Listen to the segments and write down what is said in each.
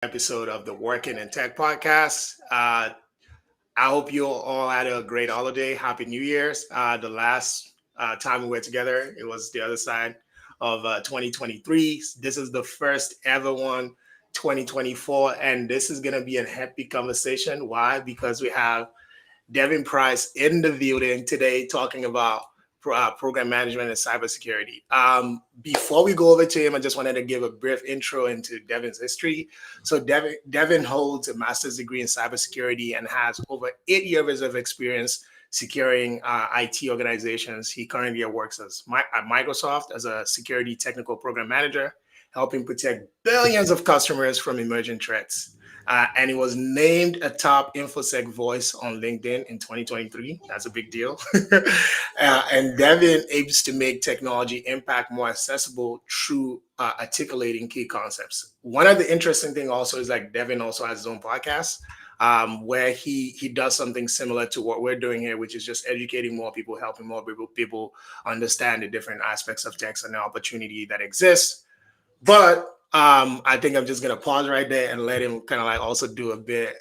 episode of the Working in Tech podcast. I hope you all had a great holiday. Happy New Year's. The last time we were together, it was the other side of 2023. This is the first ever one, 2024, and this is going to be a happy conversation. Why? Because we have Devin Price in the building today talking about program management and cybersecurity. Before we go over to him, I just wanted to give a brief intro into Devin's history. So Devin holds a master's degree in cybersecurity and has over 8 years of experience securing IT organizations. He currently works at Microsoft as a security technical program manager, helping protect billions of customers from emerging threats. And he was named a top InfoSec voice on LinkedIn in 2023. That's a big deal. And Devin aims to make technology impact more accessible through articulating key concepts. One of the interesting things also is like Devin also has his own podcast where he does something similar to what we're doing here, which is just educating more people, helping more people understand the different aspects of tech and the opportunity that exists. But I think I'm just gonna pause right there and let him kind of like also do a bit.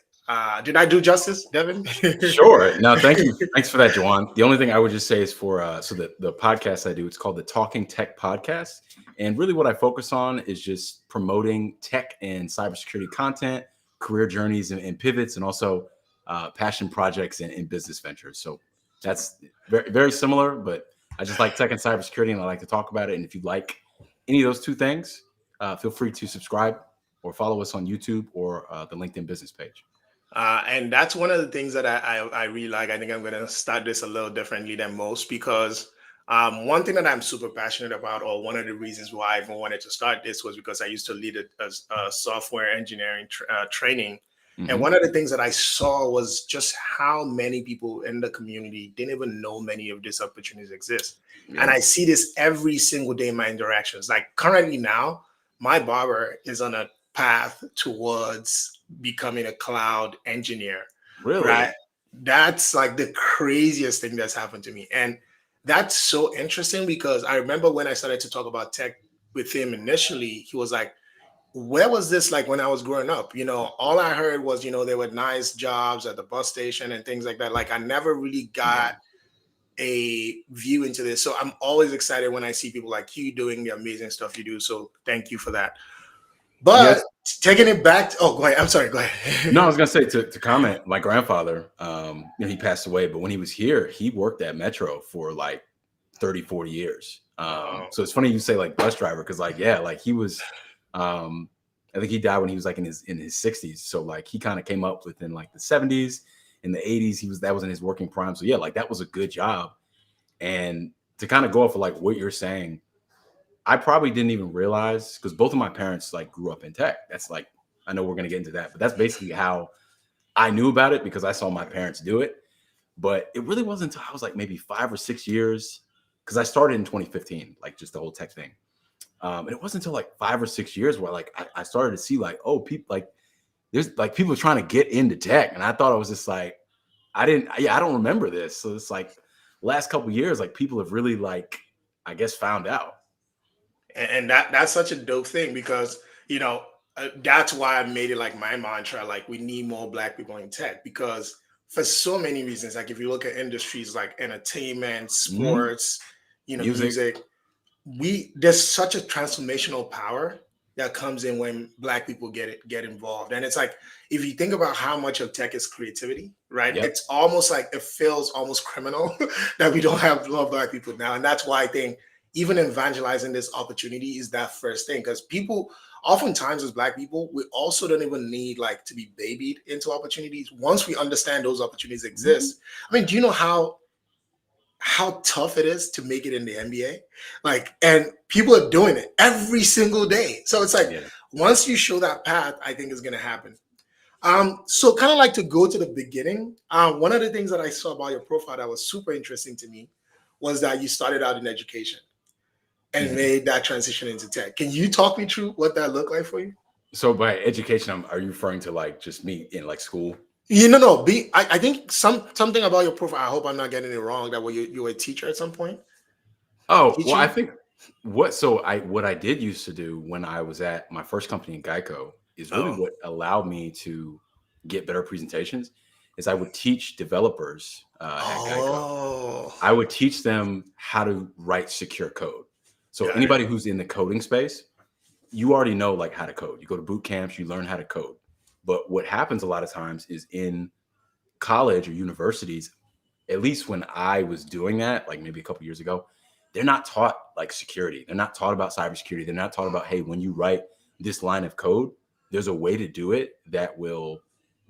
Did I do justice, Devin? Sure. No, thank you. Thanks for that, Juwan. The only thing I would just say is for the podcast I do, it's called the Talking Tech Podcast. And really what I focus on is just promoting tech and cybersecurity content, career journeys and pivots, and also passion projects and business ventures. So that's very, very similar, but I just like tech and cybersecurity and I like to talk about it. And if you like any of those two things, feel free to subscribe or follow us on YouTube or the LinkedIn business page. And that's one of the things that I really like. I think I'm going to start this a little differently than most because one thing that I'm super passionate about, or one of the reasons why I even wanted to start this was because I used to lead a software engineering training. Mm-hmm. And one of the things that I saw was just how many people in the community didn't even know many of these opportunities exist. Yeah. And I see this every single day in my interactions. Like currently now, my barber is on a path towards becoming a cloud engineer. Really? Right? That's like the craziest thing that's happened to me. And that's so interesting because I remember when I started to talk about tech with him initially, he was like, where was this like when I was growing up? You know, all I heard was, you know, there were nice jobs at the bus station and things like that. Like I never really got a view into this. So I'm always excited when I see people like you doing the amazing stuff you do. So thank you for that. But yes. Taking it back, go ahead. I'm sorry, go ahead. No, I was going to say to comment, my grandfather, he passed away, but when he was here, he worked at Metro for like 30, 40 years. So it's funny you say like bus driver, because like, yeah, like he was, I think he died when he was like in his 60s. So like he kind of came up within like the 70s. In the 80s, that was in his working prime. So yeah, like that was a good job. And to kind of go off of like what you're saying, I probably didn't even realize, because both of my parents like grew up in tech. That's like, I know we're going to get into that, but that's basically how I knew about it, because I saw my parents do it. But it really wasn't until I was like maybe 5 or 6 years, because I started in 2015, like just the whole tech thing. And it wasn't until like 5 or 6 years where like I started to see like, oh, people like, there's like people trying to get into tech. And I thought I was just like, I don't remember this. So it's like last couple of years, like people have really like, I guess, found out. And that's such a dope thing because, you know, that's why I made it like my mantra, like we need more Black people in tech, because for so many reasons, like if you look at industries like entertainment, sports, you know, music, there's such a transformational power that comes in when Black people get involved. And it's like, if you think about how much of tech is creativity, right? Yep. It's almost like it feels almost criminal that we don't have a lot of Black people now. And that's why I think even evangelizing this opportunity is that first thing, because people oftentimes as Black people, we also don't even need like to be babied into opportunities. Once we understand those opportunities exist, I mean, do you know how tough it is to make it in the NBA? Like, and people are doing it every single day. So it's like, once you show that path, I think it's going to happen. So kind of like to go to the beginning. One of the things that I saw about your profile that was super interesting to me was that you started out in education and made that transition into tech. Can you talk me through what that looked like for you? So by education, are you referring to like just me in like school? No. I think something about your profile. I hope I'm not getting it wrong. That you were a teacher at some point. Oh, well, I think what I did used to do when I was at my first company in Geico is really Oh. what allowed me to get better presentations. Is I would teach developers at Geico. Oh. I would teach them how to write secure code. So Got it. anybody who's in the coding space, you already know like how to code. You go to boot camps, you learn how to code. But what happens a lot of times is in college or universities, at least when I was doing that, like maybe a couple years ago, they're not taught like security. They're not taught about cybersecurity. They're not taught about, hey, when you write this line of code, there's a way to do it that will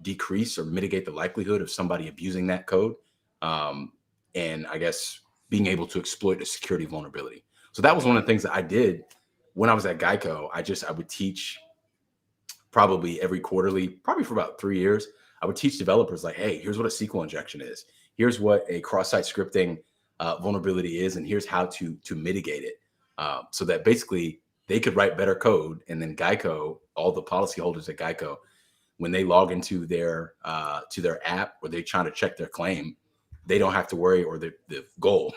decrease or mitigate the likelihood of somebody abusing that code. And I guess being able to exploit a security vulnerability. So that was one of the things that I did when I was at Geico. I would teach probably every quarterly, probably for about 3 years. I would teach developers like, hey, here's what a SQL injection is. Here's what a cross-site scripting vulnerability is, and here's how to mitigate it, so that basically they could write better code. And then Geico, all the policyholders at Geico, when they log into their to their app or they're trying to check their claim, they don't have to worry, or the goal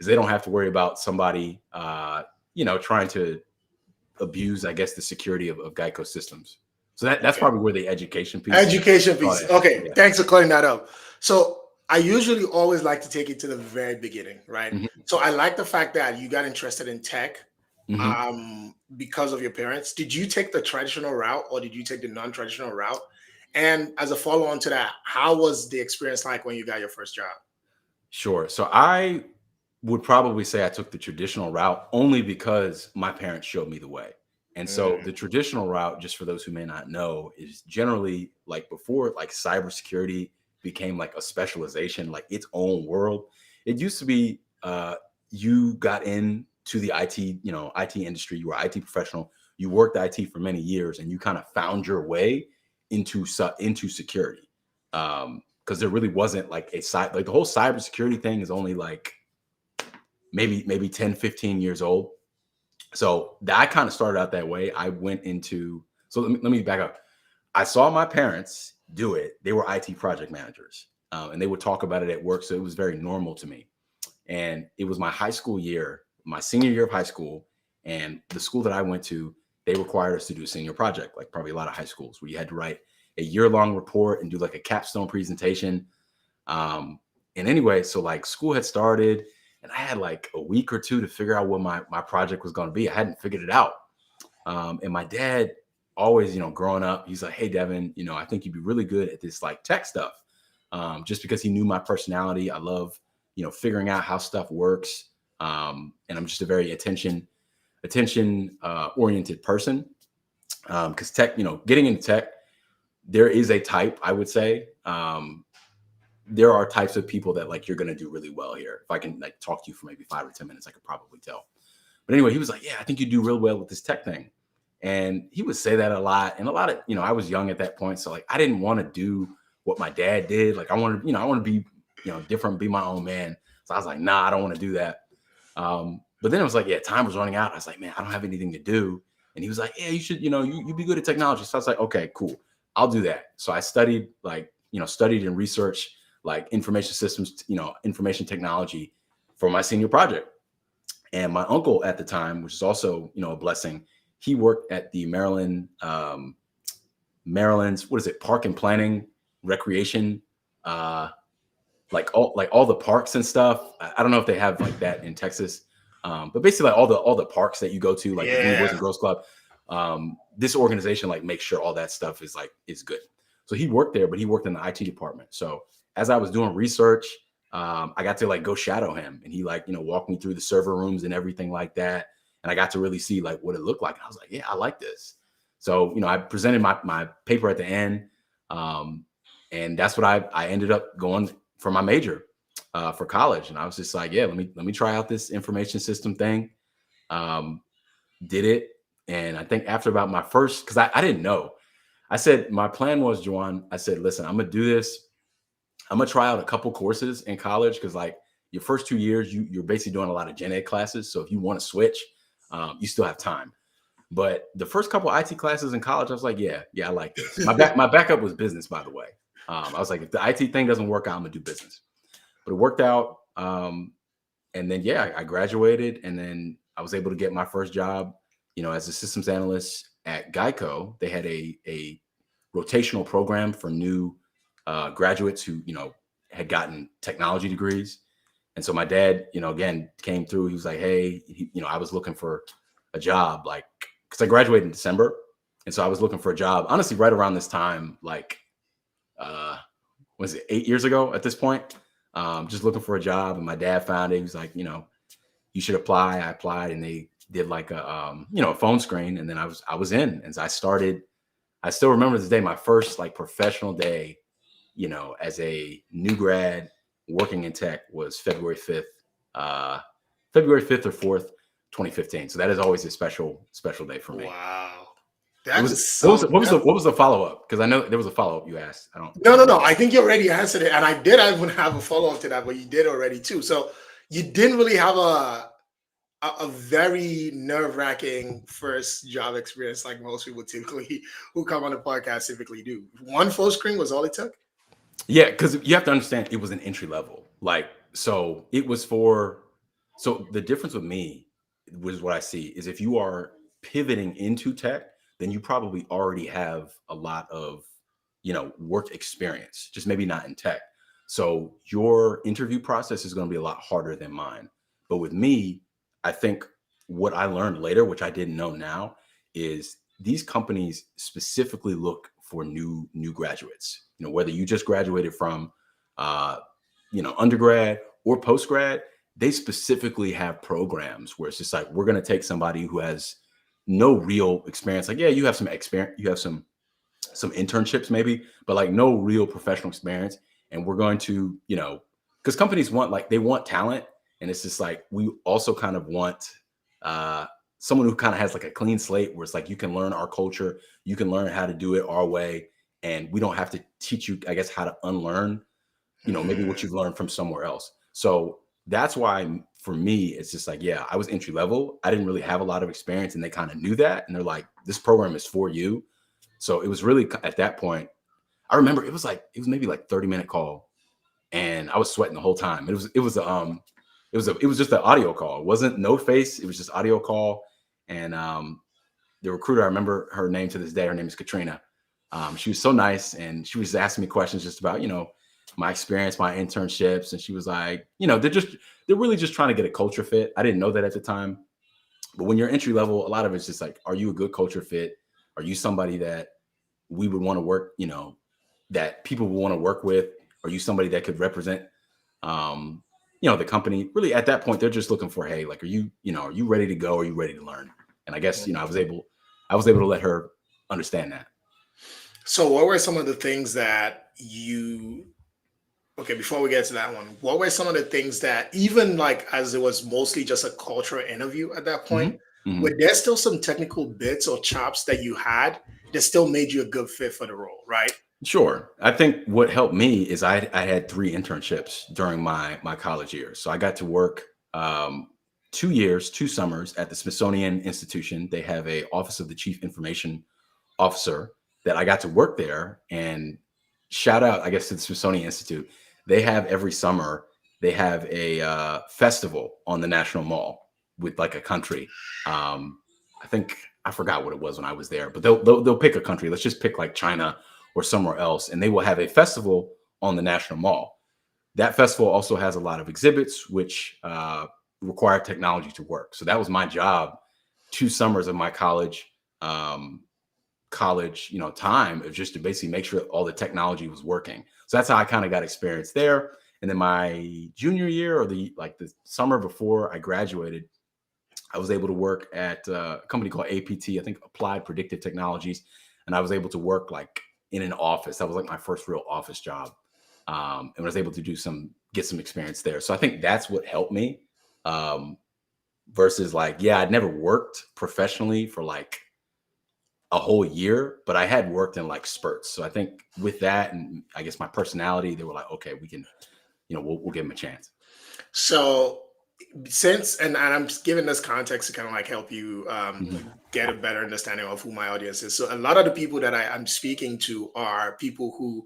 is they don't have to worry about somebody trying to abuse, I guess, the security of Geico systems. So that's Okay. probably where the education piece. Education piece. Okay. Yeah. Thanks for clearing that up. So I usually always like to take it to the very beginning, right? Mm-hmm. So I like the fact that you got interested in tech Mm-hmm. because of your parents. Did you take the traditional route or did you take the non-traditional route? And as a follow-on to that, how was the experience like when you got your first job? Sure. So I would probably say I took the traditional route only because my parents showed me the way. And so Mm, the traditional route, just for those who may not know, is generally like before like cybersecurity became like a specialization, like its own world. It used to be you got into the IT, IT industry, you were an IT professional, you worked IT for many years, and you kind of found your way into security. Because there really wasn't like like the whole cybersecurity thing is only like maybe 10, 15 years old. So I kind of started out that way. I went into, so let me back up. I saw my parents do it. They were IT project managers, and they would talk about it at work. So it was very normal to me. And it was my high school year, my senior year of high school. And the school that I went to, they required us to do a senior project, like probably a lot of high schools, where you had to write a year-long report and do like a capstone presentation. And anyway, so like school had started, and I had like a week or two to figure out what my project was going to be. I hadn't figured it out. And my dad always, growing up, he's like, hey, Devin, I think you'd be really good at this like tech stuff. Just because he knew my personality. I love, figuring out how stuff works. And I'm just a very attention oriented person. Because tech, getting into tech, there is a type, I would say. There are types of people that like you're going to do really well here. If I can like talk to you for maybe 5 or 10 minutes, I could probably tell. But anyway, he was like, yeah, I think you do real well with this tech thing. And he would say that a lot. And a lot of, I was young at that point. So like, I didn't want to do what my dad did. Like I wanted to be, different, be my own man. So I was like, nah, I don't want to do that. But then it was like, yeah, time was running out. I was like, man, I don't have anything to do. And he was like, yeah, you should, you'd be good at technology. So I was like, okay, cool. I'll do that. So I studied studied and researched like information systems, information technology for my senior project. And my uncle at the time, which is also, a blessing, he worked at the Maryland's, what is it, Park and Planning Recreation, like all the parks and stuff. I don't know if they have like that in Texas, but basically like all the parks that you go to, like the Blue Boys yeah. and Girls Club. This organization like makes sure all that stuff is good. So he worked there, but he worked in the IT department. So as I was doing research, I got to like go shadow him, and he like walked me through the server rooms and everything like that, and I got to really see like what it looked like. And I was like, yeah, I like this. So I presented my paper at the end, and that's what I ended up going for my major for college. And I was just like, yeah, let me try out this information system thing. Did it, and I think after about my first, because I didn't know. I said my plan was, Juwan, I said, listen, I'm gonna do this. I'm gonna try out a couple courses in college, because like your first 2 years, you're basically doing a lot of gen ed classes. So if you want to switch, you still have time. But the first couple IT classes in college, I was like, yeah, I like this. My backup was business, by the way. I was like, if the IT thing doesn't work out, I'm gonna do business. But it worked out. And then I graduated, and then I was able to get my first job, as a systems analyst at Geico, they had a rotational program for new graduates who, had gotten technology degrees. And so my dad, again, came through. He was like, hey, I was looking for a job, like, because I graduated in December. And so I was looking for a job, honestly, right around this time, like, was it 8 years ago at this point? Just looking for a job. And my dad found it. He was like, you should apply. I applied, and they did like a phone screen. And then I was in. And so I started. I still remember this day, my first like professional day, as a new grad working in tech was February 5th or 4th, 2015. So that is always a special day for me. Wow. What was the follow-up? Because I know there was a follow-up you asked. No. I think you already answered it. And I even have a follow-up to that, but you did already too. So you didn't really have a very nerve-wracking first job experience like most people typically who come on the podcast typically do. One phone screen was all it took? Yeah, because you have to understand it was an entry level. Like, so it was so the difference with me was what I see is if you are pivoting into tech, then you probably already have a lot of, work experience, just maybe not in tech. So your interview process is going to be a lot harder than mine. But with me, I think what I learned later, which I didn't know now, is these companies specifically look for new graduates. Whether you just graduated from, undergrad or postgrad, they specifically have programs where it's just like, we're going to take somebody who has no real experience. Like, yeah, you have some experience, you have some internships maybe, but like no real professional experience. And we're going to, because companies they want talent. And it's just like, we also kind of want someone who kind of has like a clean slate where it's like, you can learn our culture, you can learn how to do it our way. And we don't have to teach you, I guess, how to unlearn, maybe what you've learned from somewhere else. So that's why for me, it's just like, yeah, I was entry level. I didn't really have a lot of experience, and they kind of knew that. And they're like, this program is for you. So it was really at that point, I remember it was maybe like 30-minute call, and I was sweating the whole time. It was just an audio call. It wasn't no face. It was just audio call. And the recruiter, I remember her name to this day. Her name is Katrina. She was so nice, and she was asking me questions just about, my experience, my internships. And she was like, they're really just trying to get a culture fit. I didn't know that at the time. But when you're entry level, a lot of it's just like, are you a good culture fit? Are you somebody that we would want to work, that people would want to work with? Are you somebody that could represent, the company? Really, at that point, they're just looking for, hey, like, are you ready to go? Are you ready to learn? And I guess, I was able to let her understand that. So what were some of the things that before we get to that one, what were some of the things that, even like as it was mostly just a cultural interview at that point, were there still some technical bits or chops that you had that still made you a good fit for the role, right? Sure. I think what helped me is I had 3 internships during my college years. So I got to work 2 summers at the Smithsonian Institution. They have a Office of the Chief Information Officer that I got to work there. And shout out, I guess, to the Smithsonian Institute. They have every summer, they have a festival on the National Mall with like a country. I think I forgot what it was when I was there, but they'll pick a country. Let's just pick like China or somewhere else, and they will have a festival on the National Mall. That festival also has a lot of exhibits, which require technology to work. So that was my job 2 summers of my college time, of just to basically make sure all the technology was working. So that's how I kind of got experience there. And then my junior year, or the summer before I graduated, I was able to work at a company called APT, I think Applied Predictive Technologies. And I was able to work like in an office. That was like my first real office job. And I was able to get some experience there. So I think that's what helped me. Versus like, yeah, I'd never worked professionally for like a whole year, but I had worked in like spurts. So I think with that, and I guess my personality, they were like, okay, we can, we'll give them a chance. So and I'm just giving this context to kind of like help you get a better understanding of who my audience is. So a lot of the people that I'm speaking to are people who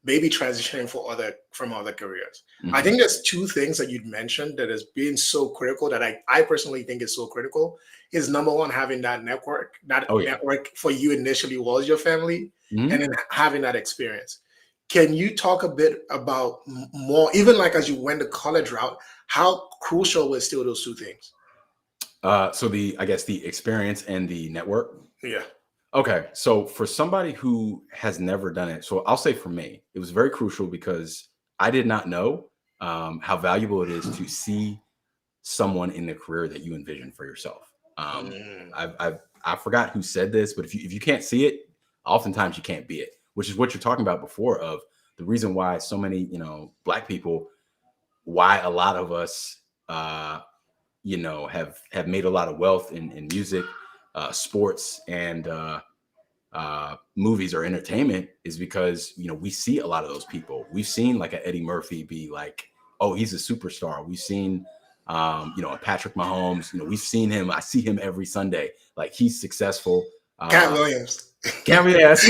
maybe transitioning for other from other careers. I Mhm. think there's two things that you'd mentioned that has been so critical that I personally think is so critical is number one, having that network. That Oh yeah. network for you initially was your family, and Mhm. then having that experience. Can you talk a bit about more, even like as you went the college route, how crucial were still those two things? So I guess the experience and the network. Yeah. Okay, so for somebody who has never done it, so I'll say for me, it was very crucial because I did not know how valuable it is to see someone in the career that you envision for yourself. Um, Mm. I forgot who said this, but if you can't see it, oftentimes you can't be it, which is what you're talking about before of the reason why so many Black people, why a lot of us have made a lot of wealth in music, sports, and movies or entertainment is because we see a lot of those people. We've seen like a Eddie Murphy be like, oh, he's a superstar. We've seen a Patrick Mahomes. We've seen him. I see him every Sunday. Like he's successful. Cat Uh, Williams. yes.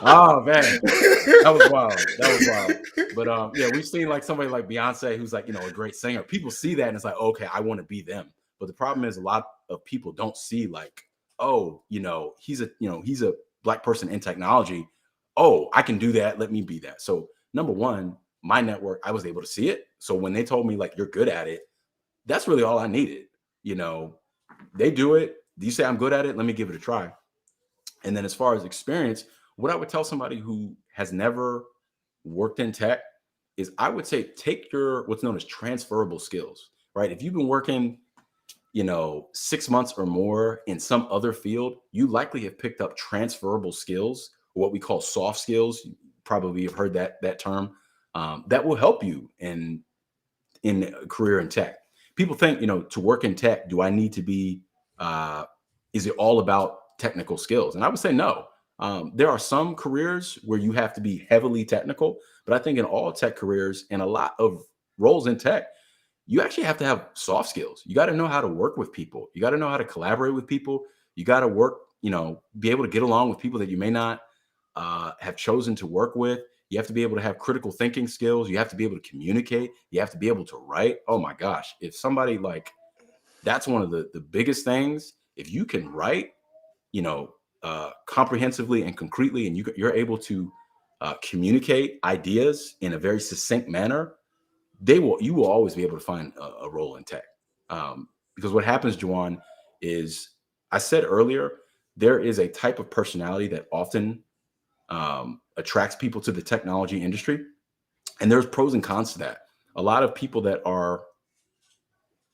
Oh man, that was wild. That was wild. But yeah, we've seen like somebody like Beyonce, who's like a great singer. People see that and it's like, okay, I want to be them. But the problem is, a lot of people don't see like, oh, he's a Black person in technology. Oh, I can do that. Let me be that. So number one, my network, I was able to see it. So when they told me like you're good at it, that's really all I needed. You know, they do it. You say I'm good at it. Let me give it a try. And then as far as experience, what I would tell somebody who has never worked in tech is I would say take your what's known as transferable skills, right? If you've been working, 6 months or more in some other field, you likely have picked up transferable skills, or what we call soft skills. You probably have heard that term. That will help you in a career in tech. People think, to work in tech, do I need to be, is it all about technical skills? And I would say no. There are some careers where you have to be heavily technical, but I think in all tech careers and a lot of roles in tech, you actually have to have soft skills. You got to know how to work with people. You got to know how to collaborate with people. You got to work, be able to get along with people that you may not have chosen to work with. You have to be able to have critical thinking skills. You have to be able to communicate. You have to be able to write. Oh my gosh. If somebody like that's one of the biggest things. If you can write, comprehensively and concretely, and you're able to communicate ideas in a very succinct manner, you will always be able to find a role in tech. Because what happens, Juwan, is I said earlier, there is a type of personality that often attracts people to the technology industry. And there's pros and cons to that. A lot of people that are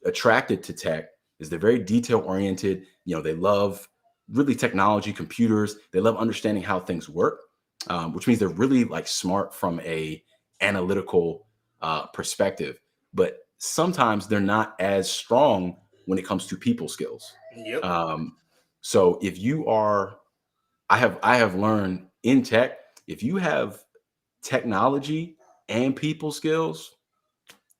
attracted to tech is they're very detail oriented. They love really technology, computers. They love understanding how things work, which means they're really like smart from a analytical perspective. But sometimes they're not as strong when it comes to people skills. Yep. Um, so if you are, I have learned in tech, if you have technology and people skills,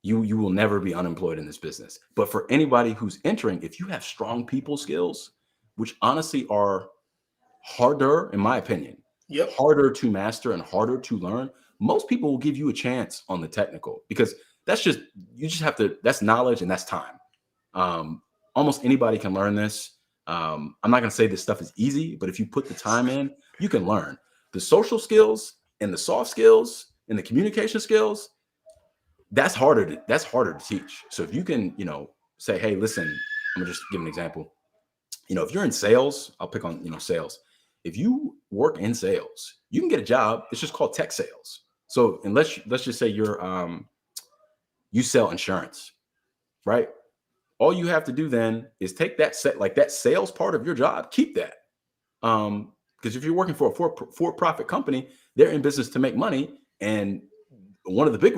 you will never be unemployed in this business. But for anybody who's entering, if you have strong people skills, which honestly are harder, in my opinion, Yep. harder to master and harder to learn, most people will give you a chance on the technical because you just have to, that's knowledge and that's time. Um, Almost anybody can learn this. I'm not going to say this stuff is easy, but if you put the time in, you can learn the social skills and the soft skills and the communication skills. That's harder to teach. So if you can, say, hey, listen, I'm gonna just give an example. If you're in sales, I'll pick on, sales. If you work in sales, you can get a job. It's just called tech sales. So let's just say you sell insurance, right? All you have to do then is take that sales part of your job, keep that. Because if you're working for a for-profit company, they're in business to make money, and one of the big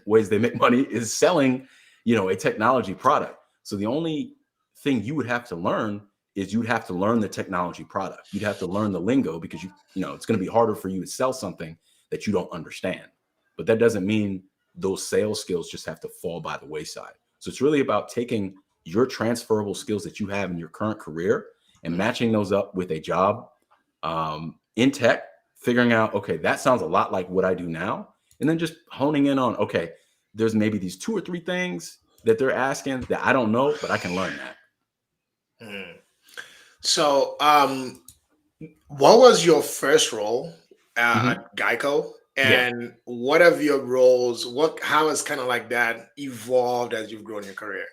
ways they make money is selling, a technology product. So the only thing you would have to learn is you'd have to learn the technology product. You'd have to learn the lingo because it's going to be harder for you to sell something that you don't understand. But that doesn't mean those sales skills just have to fall by the wayside. So it's really about taking your transferable skills that you have in your current career and matching those up with a job in tech figuring out, okay, that sounds a lot like what I do now. And then just honing in on, okay, there's maybe these 2 or 3 things that they're asking that I don't know, but I can learn that. Hmm. So, what was your first role Mhm. at Geico? Yeah. And what have your roles, how has kind of like that evolved as you've grown your career?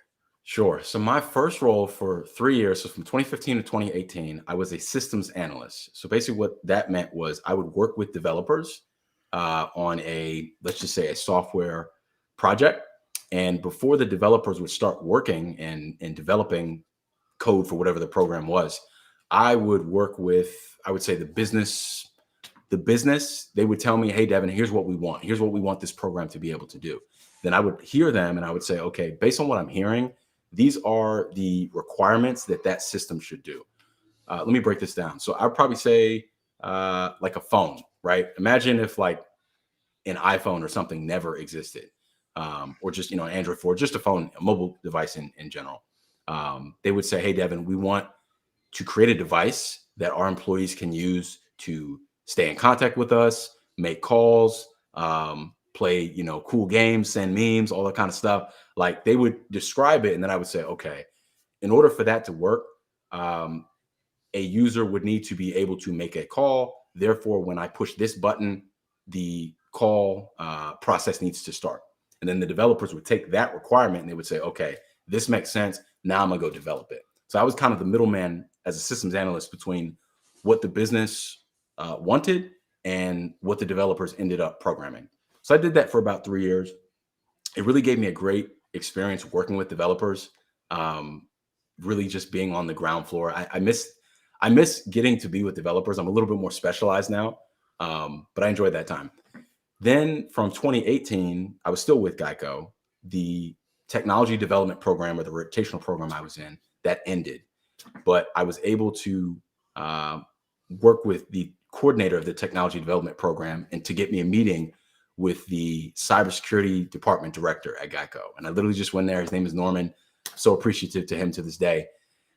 Sure. So my first role for 3 years, so from 2015 to 2018, I was a systems analyst. So basically, what that meant was I would work with developers on a, let's just say, a software project. And before the developers would start working and developing code for whatever the program was, I would work with, I would say, the business. They would tell me, hey, Devin, here's what we want. Here's what we want this program to be able to do. Then I would hear them and I would say, okay, based on what I'm hearing, these are the requirements that that system should do. Let me break this down. So I'd probably say like a phone, right? Imagine if like an iPhone or something never existed, or just, an Android phone, just a phone, a mobile device in general. They would say, hey, Devin, we want to create a device that our employees can use to stay in contact with us, make calls, play, cool games, send memes, all that kind of stuff. Like they would describe it, and then I would say, okay, in order for that to work, um, a user would need to be able to make a call. Therefore, when I push this button, the call process needs to start. And then the developers would take that requirement and they would say, okay, this makes sense. Now I'm going to go develop it. So I was kind of the middleman as a systems analyst between what the business wanted and what the developers ended up programming. So I did that for about 3 years. It really gave me a great experience working with developers. Um, really just being on the ground floor. I miss getting to be with developers. I'm a little bit more specialized now, but I enjoyed that time. Then from 2018, I was still with Geico. The technology development program or the rotational program I was in that ended, but I was able to uh, work with the coordinator of the technology development program and to get me a meeting with the cybersecurity department director at Geico. And I literally just went there. His name is Norman. So appreciative to him to this day.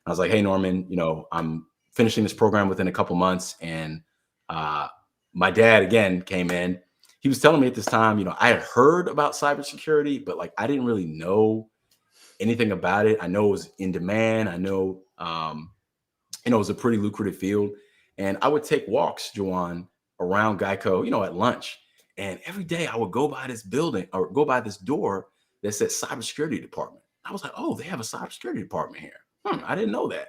I was like, hey, Norman, I'm finishing this program within a couple months. And uh, my dad, again, came in. He was telling me at this time, I had heard about cybersecurity, but like I didn't really know anything about it. I know it was in demand. I know, it was a pretty lucrative field. And I would take walks, Juwan, around Geico, at lunch. And every day I would go by this building or go by this door that said cybersecurity department. I was like, oh, they have a cybersecurity department here. I didn't know that.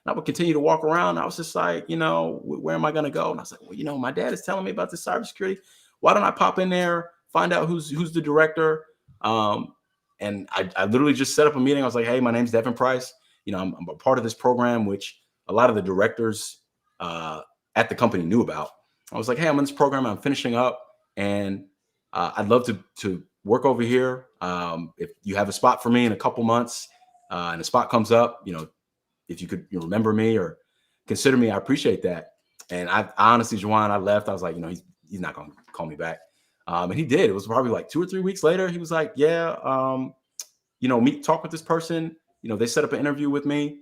And I would continue to walk around. I was just like, where am I going to go? And I was like, well, my dad is telling me about this cybersecurity. Why don't I pop in there, find out who's the director? Um, and I literally just set up a meeting. I was like, hey, my name's Devin Price. I'm a part of this program, which a lot of the directors uh, at the company knew about. I was like, hey, I'm in this program. I'm finishing up, and I'd love to work over here. If you have a spot for me in a couple months, and a spot comes up, if you could remember me or consider me, I appreciate that. And I honestly, Juwan, I left. I was like, he's not going to call me back. And he did. It was probably like 2 or 3 weeks later. He was like, yeah, talk with this person. They set up an interview with me,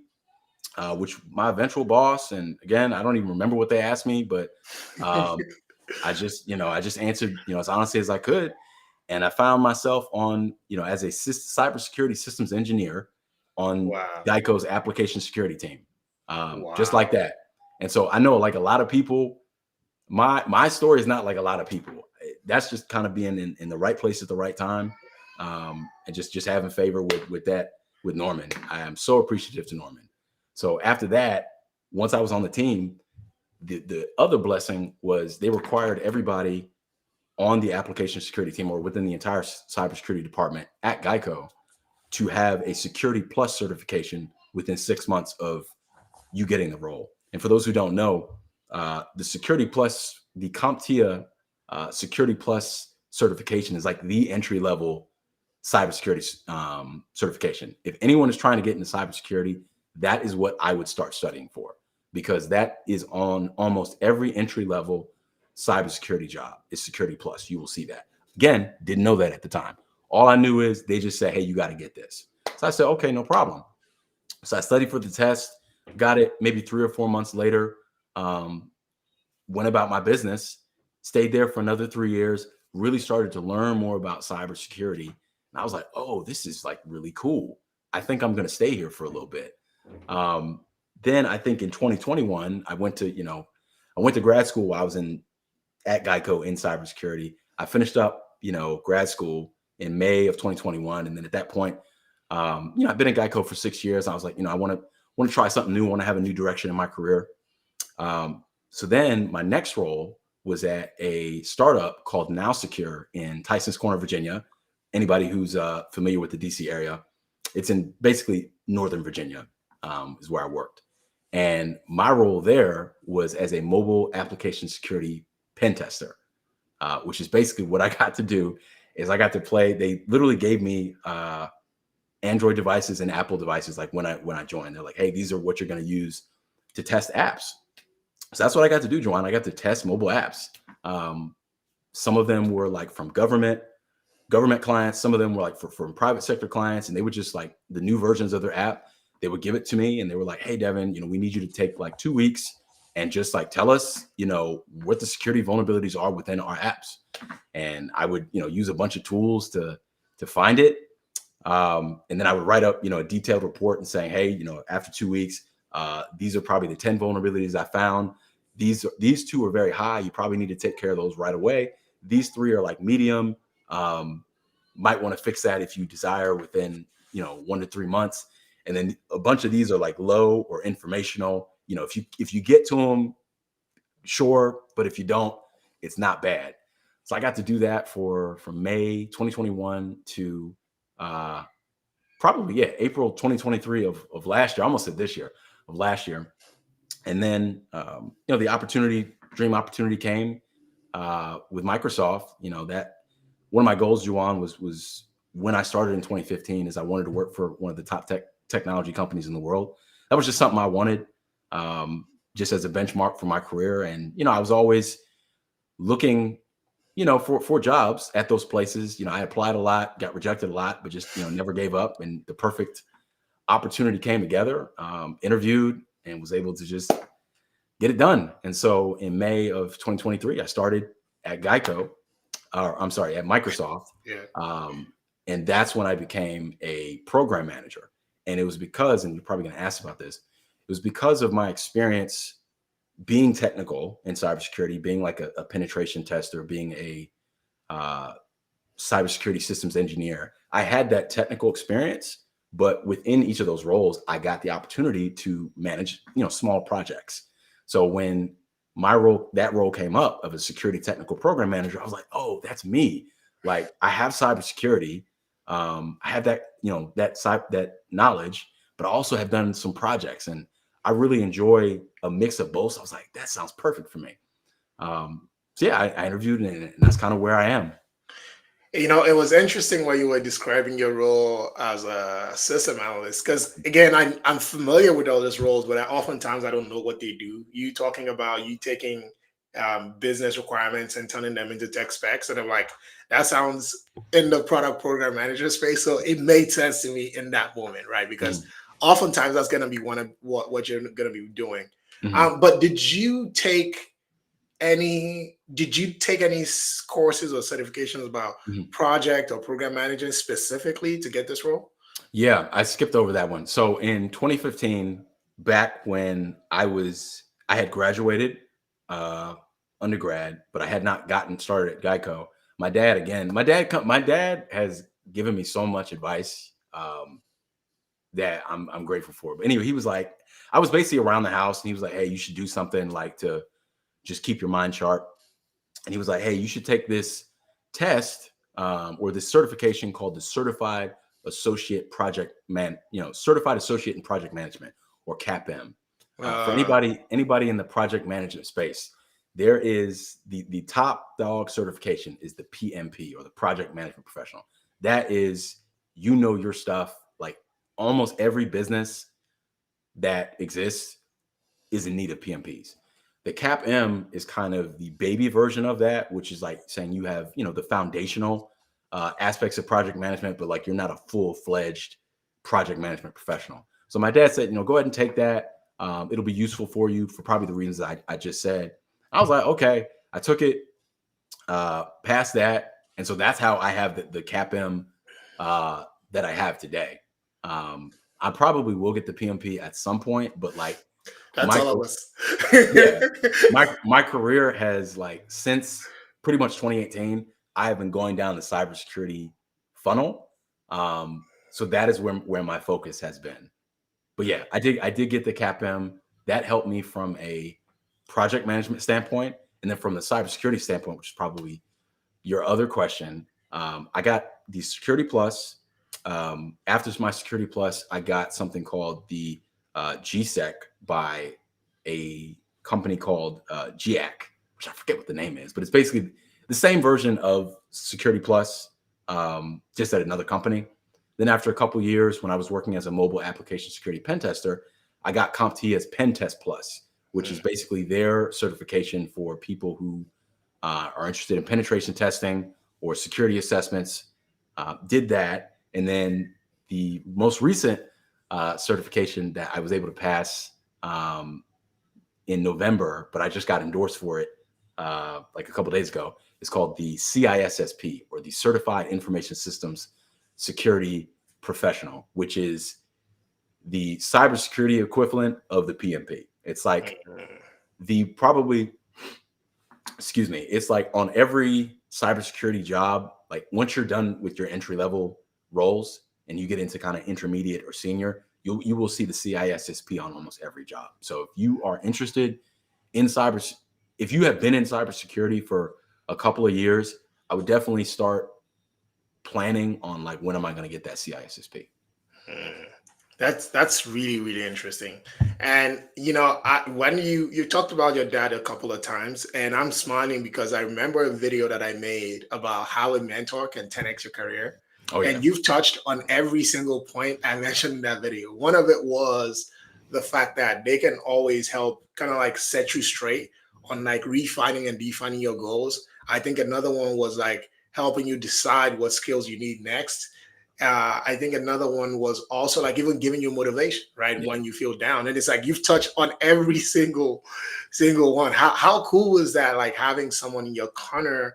which my eventual boss, and again, I don't even remember what they asked me, but I just answered, as honestly as I could. And I found myself on, as a cybersecurity systems engineer on Wow. Geico's application security team, just like Wow. that. And so I know, like a lot of people, my story is not like a lot of people. That's just kind of being in the right place at the right time, and just having favor with Norman. I am so appreciative to Norman. So after that, once I was on the team, the other blessing was they required everybody on the application security team or within the entire cybersecurity department at Geico to have a Security Plus certification within 6 months of you getting the role. And for those who don't know, the Security Plus, the CompTIA Security Plus certification is like the entry level cybersecurity certification. If anyone is trying to get into cybersecurity, that is what I would start studying for, because that is on almost every entry level cybersecurity job is Security Plus. You will see that. Again, didn't know that at the time. All I knew is they just said, hey, you got to get this. So I said, okay, no problem. So I studied for the test, got it maybe 3 or 4 months later, went about my business. Stayed there for another 3 years, really started to learn more about cybersecurity. And I was like, oh, this is like really cool. I think I'm going to stay here for a little bit. Um, then I think in 2021, I went to grad school while I was at Geico in cybersecurity. I finished up, grad school in May of 2021. And then at that point, I've been at Geico for 6 years. I was like, I want to try something new. I want to have a new direction in my career. So then my next role was at a startup called Now Secure in Tysons Corner, Virginia. Anybody who's familiar with the DC area, it's in basically Northern Virginia, is where I worked. And my role there was as a mobile application security pen tester, which is basically what I got to do. Is I got to play. They literally gave me Android devices and Apple devices. Like when I joined, they're like, "Hey, these are what you're going to use to test apps." So that's what I got to do, Joanne. I got to test mobile apps. Some of them were like from government clients. Some of them were like from private sector clients, and they would just like the new versions of their app. They would give it to me, and they were like, "Hey, Devin, we need you to take like 2 weeks and just like tell us, what the security vulnerabilities are within our apps." And I would, use a bunch of tools to find it. And then I would write up, a detailed report and saying, "Hey, after 2 weeks, these are probably the 10 vulnerabilities I found. These 2 are very high. You probably need to take care of those right away. These 3 are like medium. Might want to fix that if you desire within, 1 to 3 months. And then a bunch of these are like low or informational. If you get to them, sure. But if you don't, it's not bad." So I got to do that from May 2021 to April 2023 of last year. I almost said this year, of last year. And then, the dream opportunity came with Microsoft. That one of my goals, Juan, was when I started in 2015 is I wanted to work for one of the top technology companies in the world. That was just something I wanted, just as a benchmark for my career. And, I was always looking, for jobs at those places. I applied a lot, got rejected a lot, but just, never gave up. And the perfect opportunity came together, interviewed, and was able to just get it done. And so in May of 2023, I started at Geico, at Microsoft. Yeah. And that's when I became a program manager. And it was because, and you're probably going to ask about this, it was because of my experience being technical in cybersecurity, being like a penetration tester, being a cybersecurity systems engineer. I had that technical experience, but within each of those roles, I got the opportunity to manage, small projects. So when that role came up of a security technical program manager, I was like, oh, that's me. Like I have cybersecurity. I have that, that knowledge, but I also have done some projects, and I really enjoy a mix of both. So I was like, that sounds perfect for me. So yeah, I interviewed, and that's kind of where I am. It was interesting when you were describing your role as a system analyst, because again, I'm familiar with all those roles, but oftentimes I don't know what they do. You talking about you taking business requirements and turning them into tech specs, and I'm like, that sounds in the product program manager space. So it made sense to me in that moment, right? Because oftentimes that's going to be one of what you're going to be doing. But did you take any courses or certifications about project or program management specifically to get this role? Yeah, I skipped over that one. So in 2015, back when I had graduated undergrad, but I had not gotten started at Geico. My dad has given me so much advice that I'm grateful for. But anyway, he was like, I was basically around the house, and he was like, "Hey, you should do something like to just keep your mind sharp." And he was like, "Hey, you should take this test or this certification called the Certified Associate Certified Associate in Project Management, or CAPM." For anybody in the project management space, there is the top dog certification is the PMP, or the Project Management Professional. That is, your stuff. Like almost every business that exists is in need of PMPs. The CAPM is kind of the baby version of that, which is like saying you have, the foundational aspects of project management, but like you're not a full-fledged project management professional. So my dad said, go ahead and take that. It'll be useful for you for probably the reasons I just said. I was like, okay. I took it. Past that, and so that's how I have the CAPM that I have today. I probably will get the PMP at some point, but like That's my all of us. yeah, my career has like since pretty much 2018, I have been going down the cybersecurity funnel. So that is where my focus has been. But yeah, I did get the CAPM. That helped me from a project management standpoint, and then from the cybersecurity standpoint, which is probably your other question. I got the Security Plus. After my Security Plus, I got something called the GSEC by a company called GIAC, which I forget what the name is, but it's basically the same version of Security Plus, just at another company. Then after a couple years, when I was working as a mobile application security pen tester, I got CompTIA as Pen Test Plus, which is basically their certification for people who are interested in penetration testing or security assessments. Did that, and then the most recent certification that I was able to pass in November, but I just got endorsed for it like a couple days ago. It's called the CISSP, or the Certified Information Systems Security Professional, which is the cybersecurity equivalent of the PMP. It's like the probably, excuse me, it's like on every cybersecurity job, like once you're done with your entry level roles and you get into kind of intermediate or senior, you will see the CISSP on almost every job. So if you are interested in if you have been in cybersecurity for a couple of years, I would definitely start planning on like, when am I going to get that CISSP? That's really really interesting. And when you talked about your dad a couple of times, and I'm smiling because I remember a video that I made about how a mentor can 10x your career. Oh yeah. And you've touched on every single point I mentioned in that video. One of it was the fact that they can always help kind of like set you straight on like refining and defining your goals. I think another one was like helping you decide what skills you need next. I think another one was also like even giving you motivation, right? Yeah. When you feel down. And it's like you've touched on every single one. How cool is that? Like having someone in your corner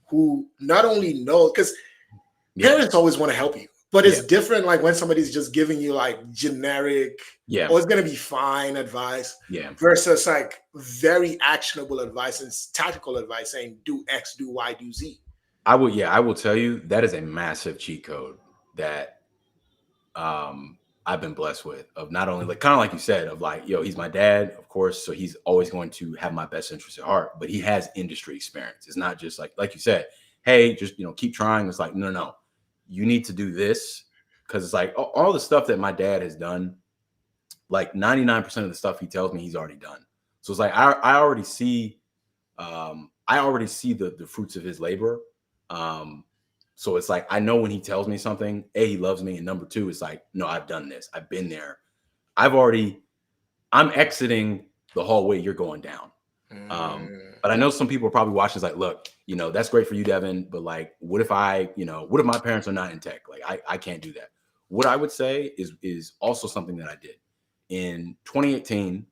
who not only knows, because parents always want to help you, but it's different like when somebody's just giving you like generic, oh, it's gonna be fine advice, versus like very actionable advice and tactical advice saying do X, do Y, do Z. I will tell you that is a massive cheat code that I've been blessed with, of not only like kind of like you said, of like, he's my dad, of course, so he's always going to have my best interest at heart, but he has industry experience. It's not just like you said, hey, just keep trying. It's like, no, you need to do this, because it's like all the stuff that my dad has done, like 99% of the stuff he tells me he's already done. So it's like I already see the fruits of his labor. So it's like, I know when he tells me something, A, he loves me, and number two, it's like, no, I've done this. I've been there. I'm exiting the hallway you're going down. But I know some people are probably watching, it's like, look, that's great for you, Devin, but like, what if my parents are not in tech? Like, I can't do that. What I would say is also something that I did in 2018,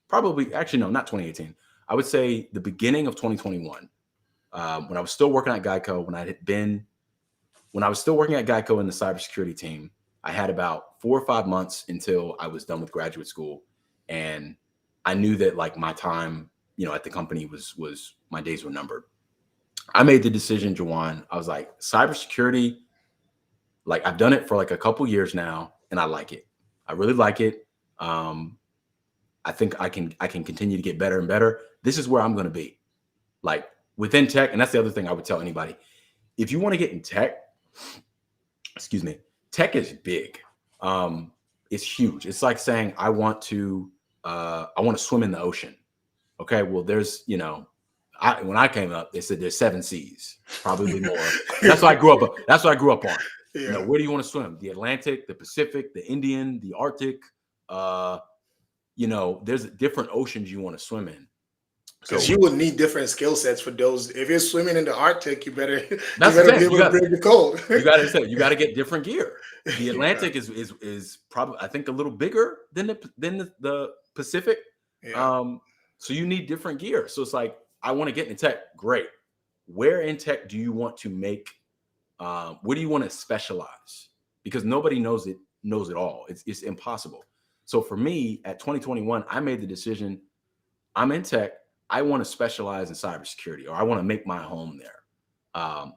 probably, actually, no, not 2018. I would say the beginning of 2021, when I was still working at Geico, when I was still working at Geico in the cybersecurity team, I had about 4 or 5 months until I was done with graduate school. And I knew that like my time, at the company was my days were numbered. I made the decision, Jawan. I was like, cybersecurity, like I've done it for like a couple years now, and I like it. I really like it. I think I can continue to get better and better. This is where I'm going to be, like within tech. And that's the other thing I would tell anybody. If you want to get in tech, excuse me, tech is big. It's huge. It's like saying I want to swim in the ocean. Okay, well, there's when I came up, they said there's 7 seas, probably more. That's what I grew up. That's what I grew up on. Yeah. Where do you want to swim? The Atlantic, the Pacific, the Indian, the Arctic. There's different oceans you want to swim in. Because you would need different skill sets for those. If you're swimming in the Arctic, you better be able to brave the cold. you got to get different gear. The Atlantic is probably, I think, a little bigger than the Pacific. Yeah. So you need different gear. So it's like, I want to get into tech, great. where in tech do you want to make, where do you want to specialize? Because nobody knows it all. It's impossible. So for me at 2021, I made the decision, I'm in tech. I want to specialize in cybersecurity, or I want to make my home there.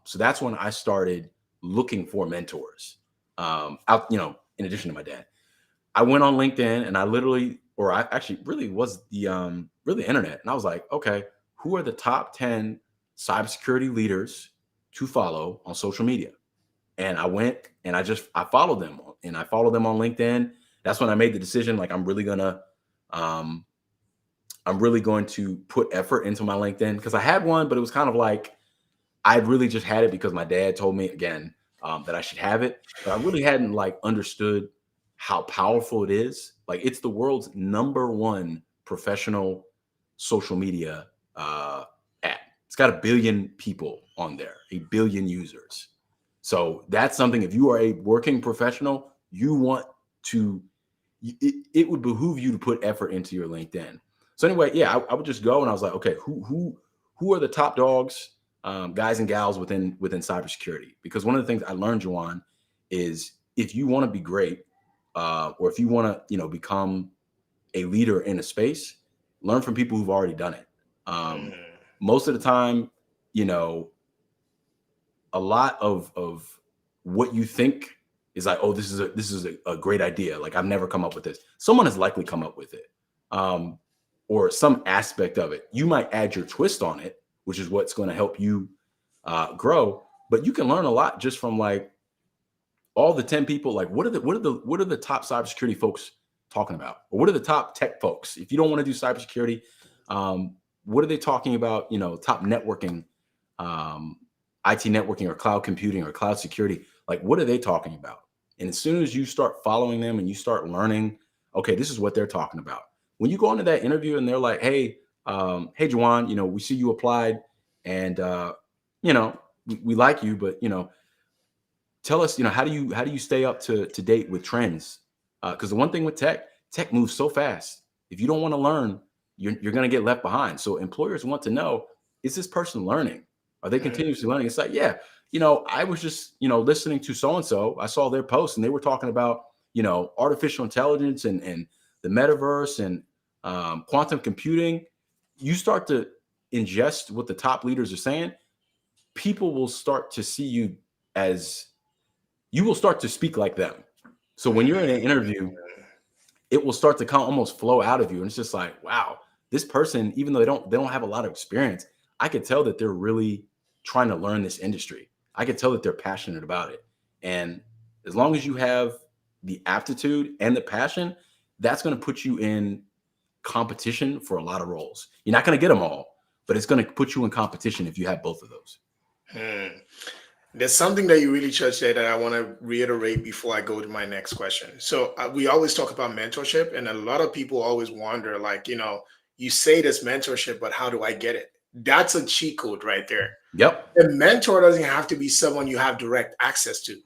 So that's when I started looking for mentors. Out, in addition to my dad, I went on LinkedIn and I literally, or I actually really was the internet, and I was like, okay, who are the top 10 cybersecurity leaders to follow on social media? And I went and I followed them, and I followed them on LinkedIn. That's when I made the decision, like um, I'm really going to put effort into my LinkedIn, because I had one, but it was kind of like I really just had it because my dad told me again that I should have it, but I really hadn't like understood how powerful it is. Like it's the world's #1 professional social media app. It's got 1 billion people on there, 1 billion users. So that's something, if you are a working professional, you want to, it would behoove you to put effort into your LinkedIn. So anyway, yeah, I would just go and I was like, okay, who are the top dogs, guys and gals within cybersecurity? Because one of the things I learned, Juwan, is if you want to be great, or if you want to, become a leader in a space, learn from people who've already done it. Most of the time, a lot of what you think is like, oh, this is a great idea. Like I've never come up with this. Someone has likely come up with it, or some aspect of it. You might add your twist on it, which is what's going to help you grow. But you can learn a lot just from like all the 10 people. Like what are the top cybersecurity folks talking about, or what are the top tech folks? If you don't want to do cybersecurity, what are they talking about? Top networking, IT networking, or cloud computing, or cloud security. Like what are they talking about? And as soon as you start following them and you start learning, okay, this is what they're talking about. When you go into that interview and they're like, hey, Juwan, we see you applied, and we like you, but tell us, how do you stay up to date with trends? Because the one thing with tech moves so fast. If you don't want to learn, you're going to get left behind. So employers want to know, is this person learning? Are they continuously learning? It's like, yeah, I was just, listening to so-and-so. I saw their post and they were talking about, artificial intelligence and the metaverse and quantum computing. You start to ingest what the top leaders are saying, people will start to see you as, you will start to speak like them. So when you're in an interview, it will start to kind of almost flow out of you. And it's just like, wow, this person, even though they don't have a lot of experience, I could tell that they're really trying to learn this industry. I could tell that they're passionate about it. And as long as you have the aptitude and the passion, that's going to put you in competition for a lot of roles. You're not going to get them all, but it's going to put you in competition if you have both of those. There's something that you really touched there that I want to reiterate before I go to my next question. So we always talk about mentorship, and a lot of people always wonder, like, you say this mentorship, but how do I get it? That's a cheat code right there. Yep. A mentor doesn't have to be someone you have direct access to.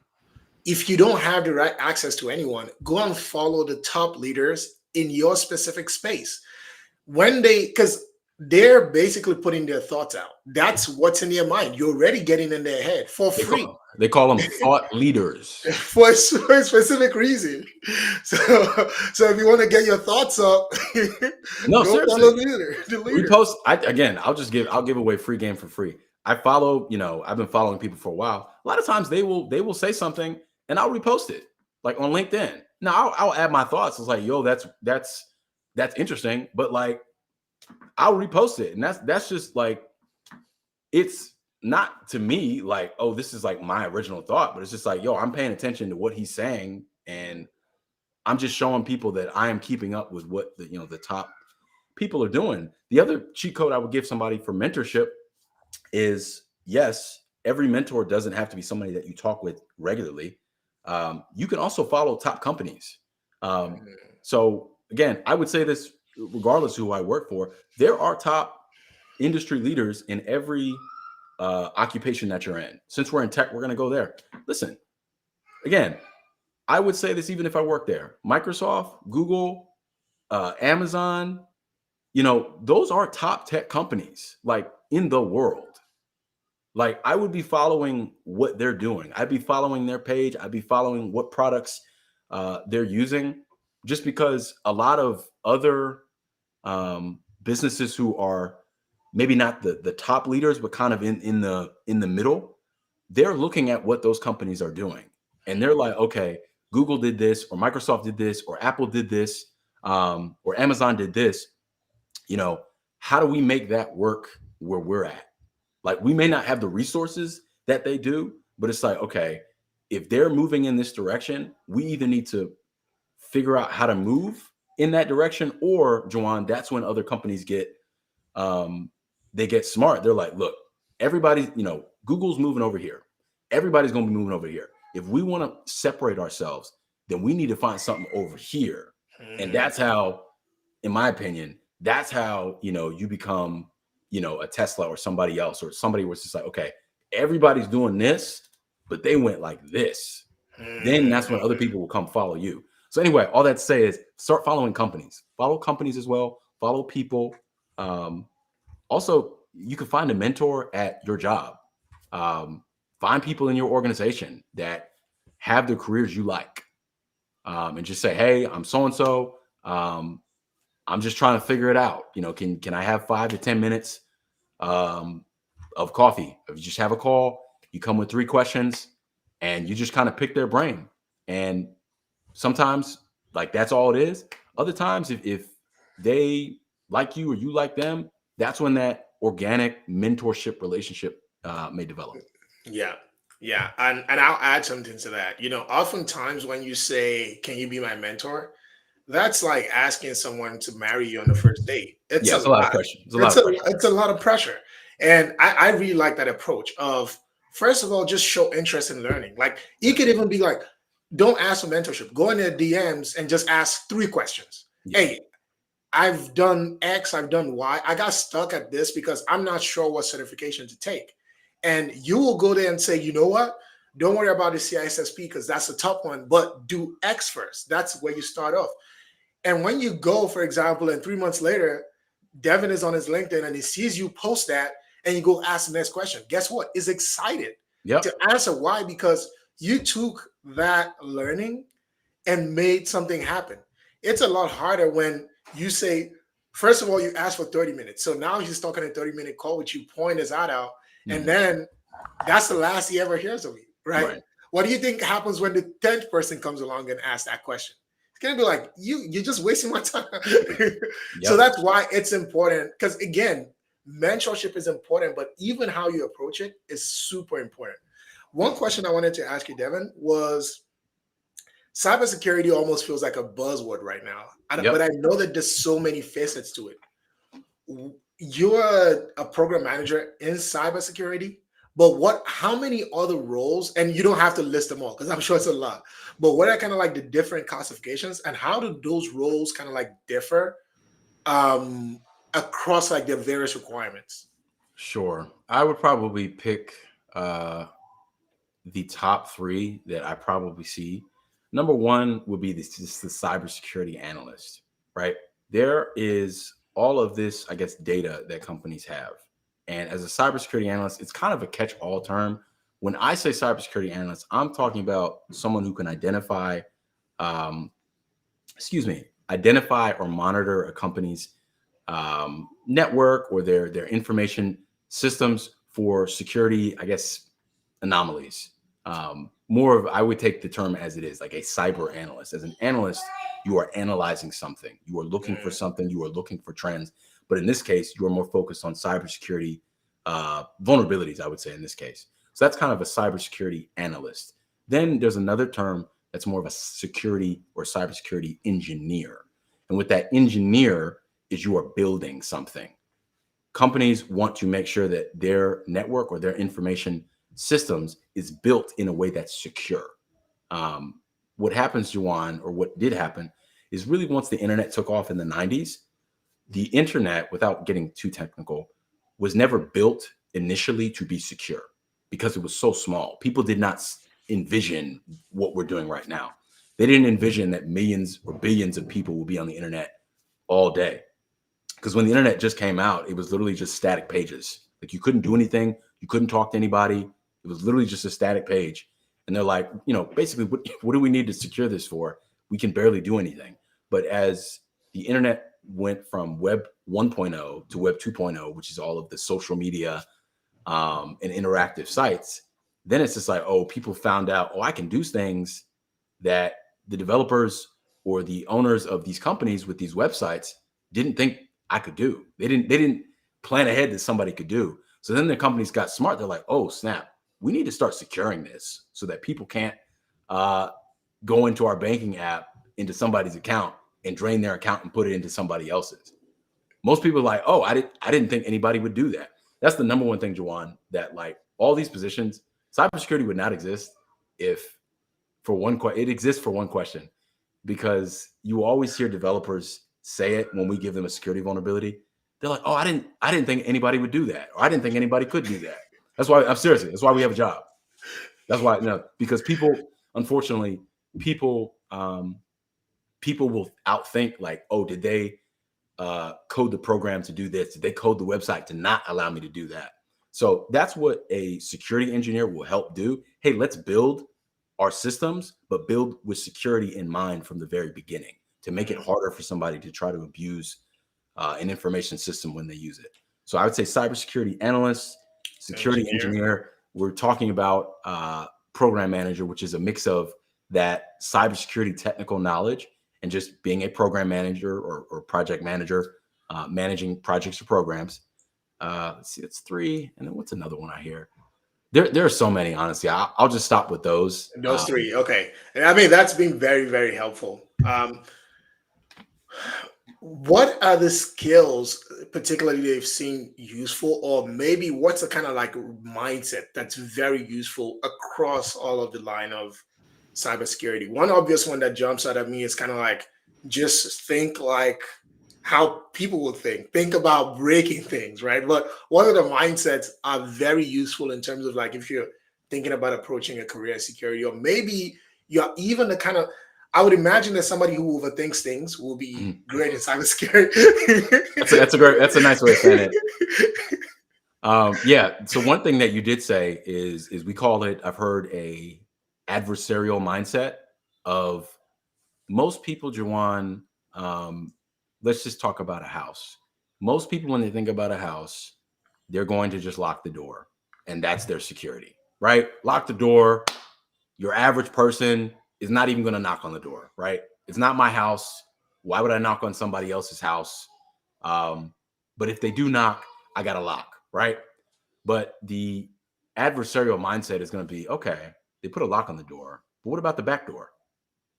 If you don't have direct access to anyone, go and follow the top leaders in your specific space. Because they're basically putting their thoughts out. That's what's in their mind. You're already getting in their head for free. They call them thought leaders for a specific reason. So if you want to get your thoughts up, no, go follow the leader. We post. I'll give away free game for free. I follow. I've been following people for a while. A lot of times they will say something and I'll repost it, like on LinkedIn. Now I'll add my thoughts. It's like, yo, that's interesting, but like, I'll repost it. And that's just like, it's not to me like, oh, this is like my original thought, but it's just like, yo, I'm paying attention to what he's saying. And I'm just showing people that I am keeping up with what the top people are doing. The other cheat code I would give somebody for mentorship is, yes, every mentor doesn't have to be somebody that you talk with regularly. You can also follow top companies. So again, I would say this, regardless of who I work for, there are top industry leaders in every occupation that you're in. Since we're in tech, we're going to go there. Listen, again, I would say this even if I work there. Microsoft, Google, Amazon, those are top tech companies like in the world. like I would be following what they're doing. I'd be following their page. I'd be following what products they're using, just because a lot of other businesses who are maybe not the top leaders, but kind of in the middle, they're looking at what those companies are doing, and they're like, okay, Google did this, or Microsoft did this, or Apple did this, or Amazon did this. You know, how do we make that work where we're at? Like, we may not have the resources that they do, but it's like, okay, if they're moving in this direction, we either need to figure out how to move in that direction, or Juwan, that's when other companies get um they get smart. They're like, look, everybody, Google's moving over here. Everybody's going to be moving over here. If we want to separate ourselves, then we need to find something over here. And Mhm. that's how, in my opinion, that's how, you become, a Tesla or somebody else, or somebody was just like, okay, everybody's doing this, but they went like this. Then that's when other Mhm. people will come follow you. So anyway, all that to say is start following companies. Follow companies as well. Follow people. Um, Also, you can find a mentor at your job. Um, find people in your organization that have the careers you like, and just say, "Hey, I'm so and so. I'm just trying to figure it out. Can I have 5 to 10 minutes um, of coffee? If you just have a call, you come with 3 questions, and you just kind of pick their brain. And sometimes, like, that's all it is. Other times, if they like you or you like them, that's when that organic mentorship relationship may develop. Yeah. Yeah. And I'll add something to that. Oftentimes when you say, "Can you be my mentor?" That's like asking someone to marry you on the first date. It's Yeah, a it's a lot of lot. pressure. It's a lot of pressure. It's a lot of pressure. And I really like that approach of, first of all, just show interest in learning. Like, you could even be like, don't ask for mentorship. Go in their DMs and just ask 3 questions. Yeah. Hey, I've done X, I've done Y. I got stuck at this because I'm not sure what certification to take. And you will go there and say, you know what? Don't worry about the CISSP because that's the top one, but do X first. That's where you start off. And when you go, for example, and 3 months later, Devin is on his LinkedIn and he sees you post that, and you go ask the next question. Guess what? Is excited to Yep. answer. Why? Because you took that learning and made something happen. It's a lot harder when you say, first of all, you ask for 30 minutes. So now he's talking a 30-minute call with you, pouring his heart out. And Mhm. then that's the last he ever hears of you, right? Right. What do you think happens when the 10th person comes along and asks that question? It's gonna be like, you're just wasting my time. So Yep. that's why it's important. Because again, mentorship is important, but even how you approach it is super important. One question I wanted to ask you, Devin, was cybersecurity almost feels like a buzzword right now. But Yep. I know that there's so many facets to it. You're a program manager in cybersecurity, but how many other roles, and you don't have to list them all because I'm sure it's a lot, but what are kind of like the different classifications, and how do those roles kind of like differ um, across like their various requirements? Sure. I would probably pick uh, the top three that I probably see. Number one would be the cybersecurity analyst, right? There is all of this, I guess, data that companies have. And as a cybersecurity analyst, it's kind of a catch all term. When I say cybersecurity analyst, I'm talking about someone who can um, identify or monitor a company's network or their information systems for security, I guess, anomalies. More of, I would take the term as it is, like a cyber analyst. As an analyst, you are analyzing something, you are looking for Mm, something, you are looking for trends. But in this case, you are more focused on cybersecurity vulnerabilities, I would say, in this case. So that's kind of a cybersecurity analyst. Then there's another term that's more of a security or cybersecurity engineer. And with that engineer is you are building something. Companies want to make sure that their network or their information systems is built in a way that's secure. Um, what happens, Juwan, or what did happen, is really once the internet took off in the 90s, the internet, without getting too technical, was never built initially to be secure because it was so small. People did not envision what we're doing right now. They didn't envision that millions or billions of people will be on the internet all day. Because when the internet just came out, it was literally just static pages. Like, you couldn't do anything. You couldn't talk to anybody. It was literally just a static page. And they're like, basically, what do we need to secure this for? We can barely do anything. But as the internet went from Web 1.0 to Web 2.0, which is all of the social media and interactive sites, then it's just like, oh, people found out, oh, I can do things that the developers or the owners of these companies with these websites didn't think I could do. They didn't plan ahead that somebody could do. So then the companies got smart. They're like, oh, snap, we need to start securing this so that people can't go into our banking app into somebody's account and drain their account and put it into somebody else's. Most people are like, oh, I didn't think anybody would do that. That's the number one thing, Jawan, that like all these positions, cybersecurity would not exist if it exists for one question, because you always hear developers say it when we give them a security vulnerability. They're like, oh, I didn't think anybody would do that, or I didn't think anybody could do that. That's why that's why we have a job. That's why, because unfortunately, people will outthink, like, oh, did they code the program to do this? Did they code the website to not allow me to do that? So that's what a security engineer will help do. Hey, let's build our systems, but build with security in mind from the very beginning to make it harder for somebody to try to abuse an information system when they use it. So I would say cybersecurity analyst, security engineer. We're talking about program manager, which is a mix of that cybersecurity technical knowledge and just being a program manager or project manager, managing projects or programs. Let's see, it's 3. And then what's another one I hear? There are so many, honestly. I'll just stop with those. Those 3. Okay. And I mean, that's been very, very helpful. What are the skills particularly they've seen useful, or maybe what's a kind of like mindset that's very useful across all of the line of cybersecurity? One obvious one that jumps out at me is kind of like, just think like how people would think about breaking things, right? But one of the mindsets are very useful in terms of like, if you're thinking about approaching a career in security, or maybe you're even the kind of, I would imagine that somebody who overthinks things will be great in cybersecurity. That's a nice way of saying it. Yeah. So one thing that you did say is we call it, I've heard, a adversarial mindset of most people, Jawan. Let's just talk about a house. Most people, when they think about a house, they're going to just lock the door, and that's their security, right? Lock the door. Your average person is not even going to knock on the door, right? It's not my house. Why would I knock on somebody else's house? But if they do knock, I got a lock, right? But the adversarial mindset is going to be, okay, they put a lock on the door, but what about the back door?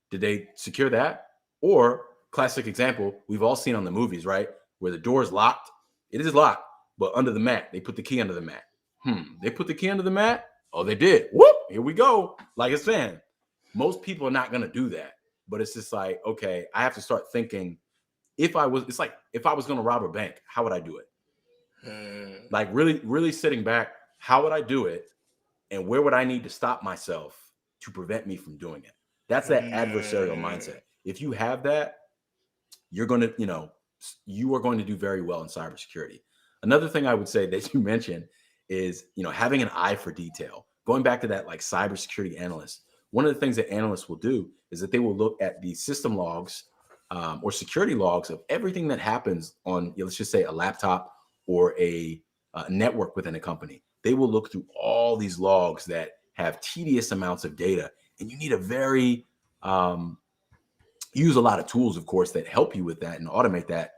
Did they secure that? Or, classic example, we've all seen on the movies, right? Where the door is locked. It is locked, but under the mat. They put the key under the mat. They put the key under the mat? Oh, they did. Whoop, here we go. Like it's saying, most people are not going to do that. But it's just like, okay, I have to start thinking, it's like, if I was going to rob a bank, how would I do it? Like really, really sitting back, how would I do it? And where would I need to stop myself to prevent me from doing it? That's that adversarial mindset. If you have that, you're going to, you are going to do very well in cybersecurity. Another thing I would say that you mentioned is, having an eye for detail. Going back to that, like, cybersecurity analyst, one of the things that analysts will do is that they will look at the system logs or security logs of everything that happens on, let's just say, a laptop or a network within a company. They will look through all these logs that have tedious amounts of data, and you need a very use a lot of tools, of course, that help you with that and automate that.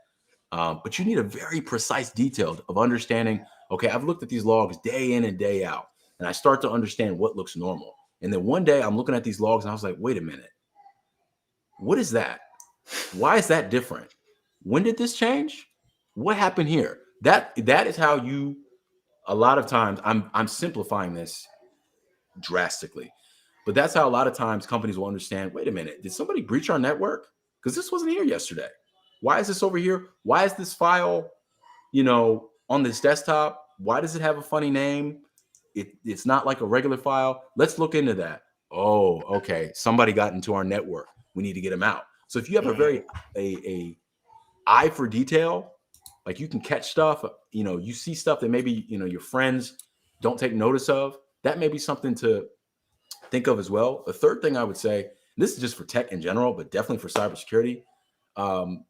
But you need a very precise detail of understanding, okay, I've looked at these logs day in and day out, and I start to understand what looks normal. And then one day I'm looking at these logs and I was like, wait a minute, what is that? Why is that different? When did this change? What happened here? That is how you, a lot of times, I'm simplifying this drastically, but that's how a lot of times companies will understand, wait a minute, did somebody breach our network? Because this wasn't here yesterday. Why is this over here? Why is this file, on this desktop? Why does it have a funny name? It's not like a regular file. Let's look into that. Oh, okay. Somebody got into our network. We need to get them out. So if you have a eye for detail, like, you can catch stuff, you see stuff that maybe, your friends don't take notice of, that may be something to think of as well. The third thing I would say, this is just for tech in general, but definitely for cybersecurity. Um,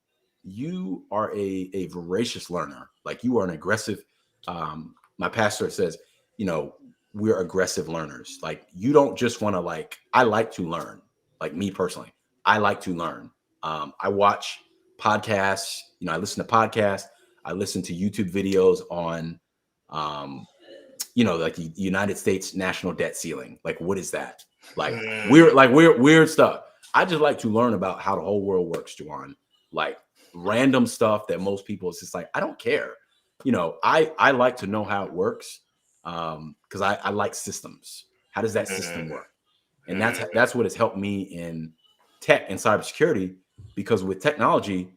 you are a voracious learner. Like you are an aggressive. My pastor says, you know, we're aggressive learners. Like you don't just want to like. I like to learn. Like me personally, I like to learn. I watch podcasts. You know, I listen to podcasts. I listen to YouTube videos on um, you know, like the United States national debt ceiling. Like, what is that? Weird stuff. I just like to learn about how the whole world works, Juwan. Like random stuff that most people, it's just like, I don't care. You know, I like to know how it works. Because I like systems. How does that system work? And that's what has helped me in tech and cybersecurity, because with technology,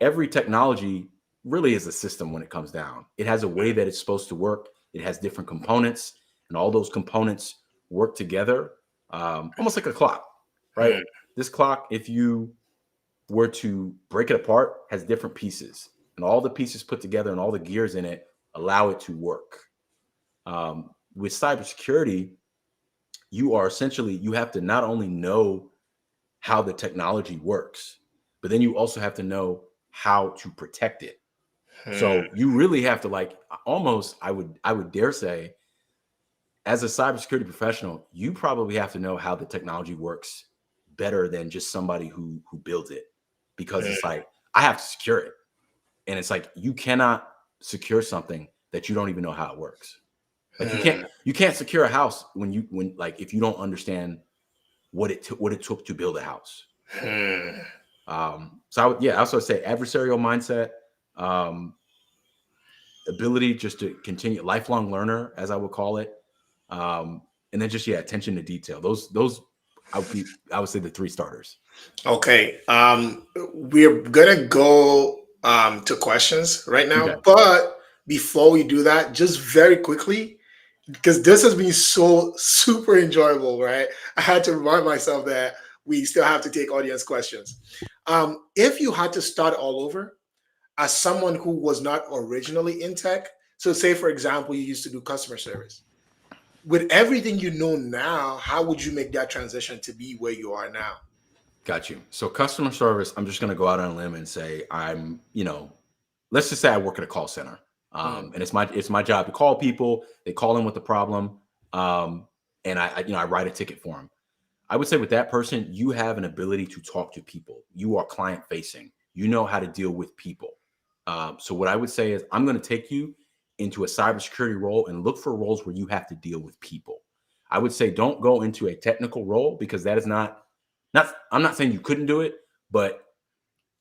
every technology really is a system when it comes down. It has a way that it's supposed to work. It has different components, and all those components work together, almost like a clock, right? This clock, if you were to break it apart, has different pieces, and all the pieces put together and all the gears in it allow it to work. With cybersecurity, you have to not only know how the technology works, but then you also have to know how to protect it. So you really have to like almost, I would dare say, as a cybersecurity professional, you probably have to know how the technology works better than just somebody who builds it, because it's like I have to secure it, and it's like you cannot secure something that you don't even know how it works. Like you can't secure a house when like if you don't understand what it took to build a house. So I also say adversarial mindset, um, ability just to continue, lifelong learner, as I would call it, and then just attention to detail. Those I would say the three starters. Okay. We're gonna go to questions right Okay, now, but before we do that, just very quickly, because this has been so super enjoyable, right? I had to remind myself that we still have to take audience questions. If you had to start all over as someone who was not originally in tech, so say for example, you used to do customer service. With everything you know now, how would you make that transition to be where you are now? got you. So customer service, I'm just going to go out on a limb and say let's just say I work at a call center, Mm, and it's my job to call people. They call in with a problem, and I write a ticket for them. I would say with that person, you have an ability to talk to people. You are client facing. You know how to deal with people. So what I would say is I'm going to take you into a cybersecurity role and look for roles where you have to deal with people. I would say don't go into a technical role, because that is not. I'm not saying you couldn't do it, but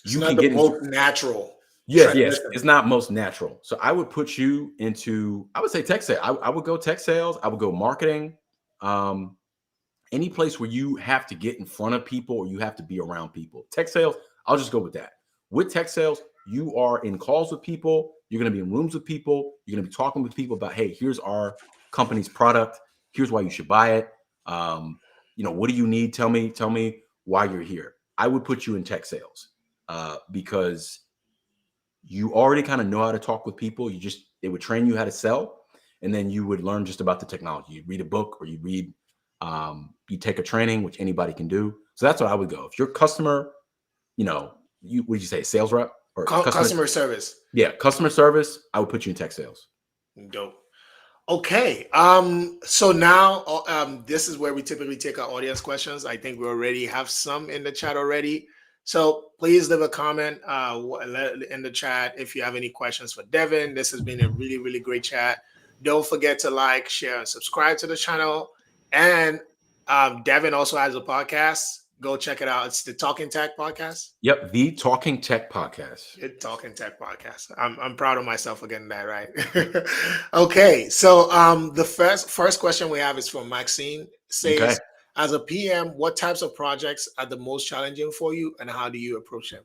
it's you not can the get into. most natural Yes, transition. it's not most natural. So I would put you into. I would say tech sales. I would go tech sales. I would go marketing. Um, any place where you have to get in front of people or you have to be around people. Tech sales, I'll just go with that. With tech sales, you are in calls with people. You're going to be in rooms with people. You're going to be talking with people about, hey, here's our company's product. Here's why you should buy it. What do you need? Tell me why you're here. I would put you in tech sales, because you already kind of know how to talk with people. They would train you how to sell, and then you would learn just about the technology. You read a book, or you take a training, which anybody can do. So that's what I would go. If you're customer, would you say sales rep or customer? Customer service. Yeah, customer service. I would put you in tech sales. Dope. Okay. So now this is where we typically take our audience questions. I think we already have some in the chat already. So please leave a comment in the chat if you have any questions for Devin. This has been a really, really great chat. Don't forget to like, share, and subscribe to the channel. And Devin also has a podcast. Go check it out. It's the Talking Tech podcast. Yep, the Talking Tech podcast. It Talking Tech podcast. I'm proud of myself for getting that right. Okay, so the first question we have is from Maxine. It Okay, says, as a PM, what types of projects are the most challenging for you, and how do you approach them?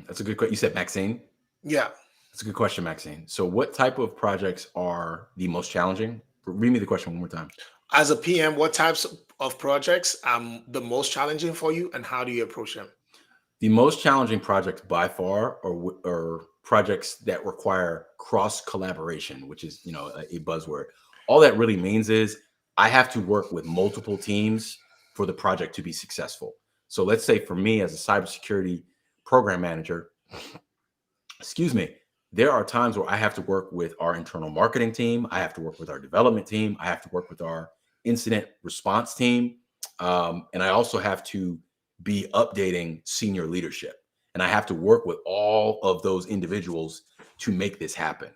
that's a good question. You said Maxine. Yeah, That's a good question, Maxine. So, what type of projects are the most challenging? Read me the question one more time. as a PM, what types of projects are the most challenging for you, and how do you approach them? The most challenging projects by far are projects that require cross collaboration, which is a buzzword, all that really means is I have to work with multiple teams for the project to be successful. So let's say for me as a cybersecurity program manager, excuse me, there are times where I have to work with our internal marketing team. I have to work with our development team. I have to work with our incident response team. And I also have to be updating senior leadership. And I have to work with all of those individuals to make this happen.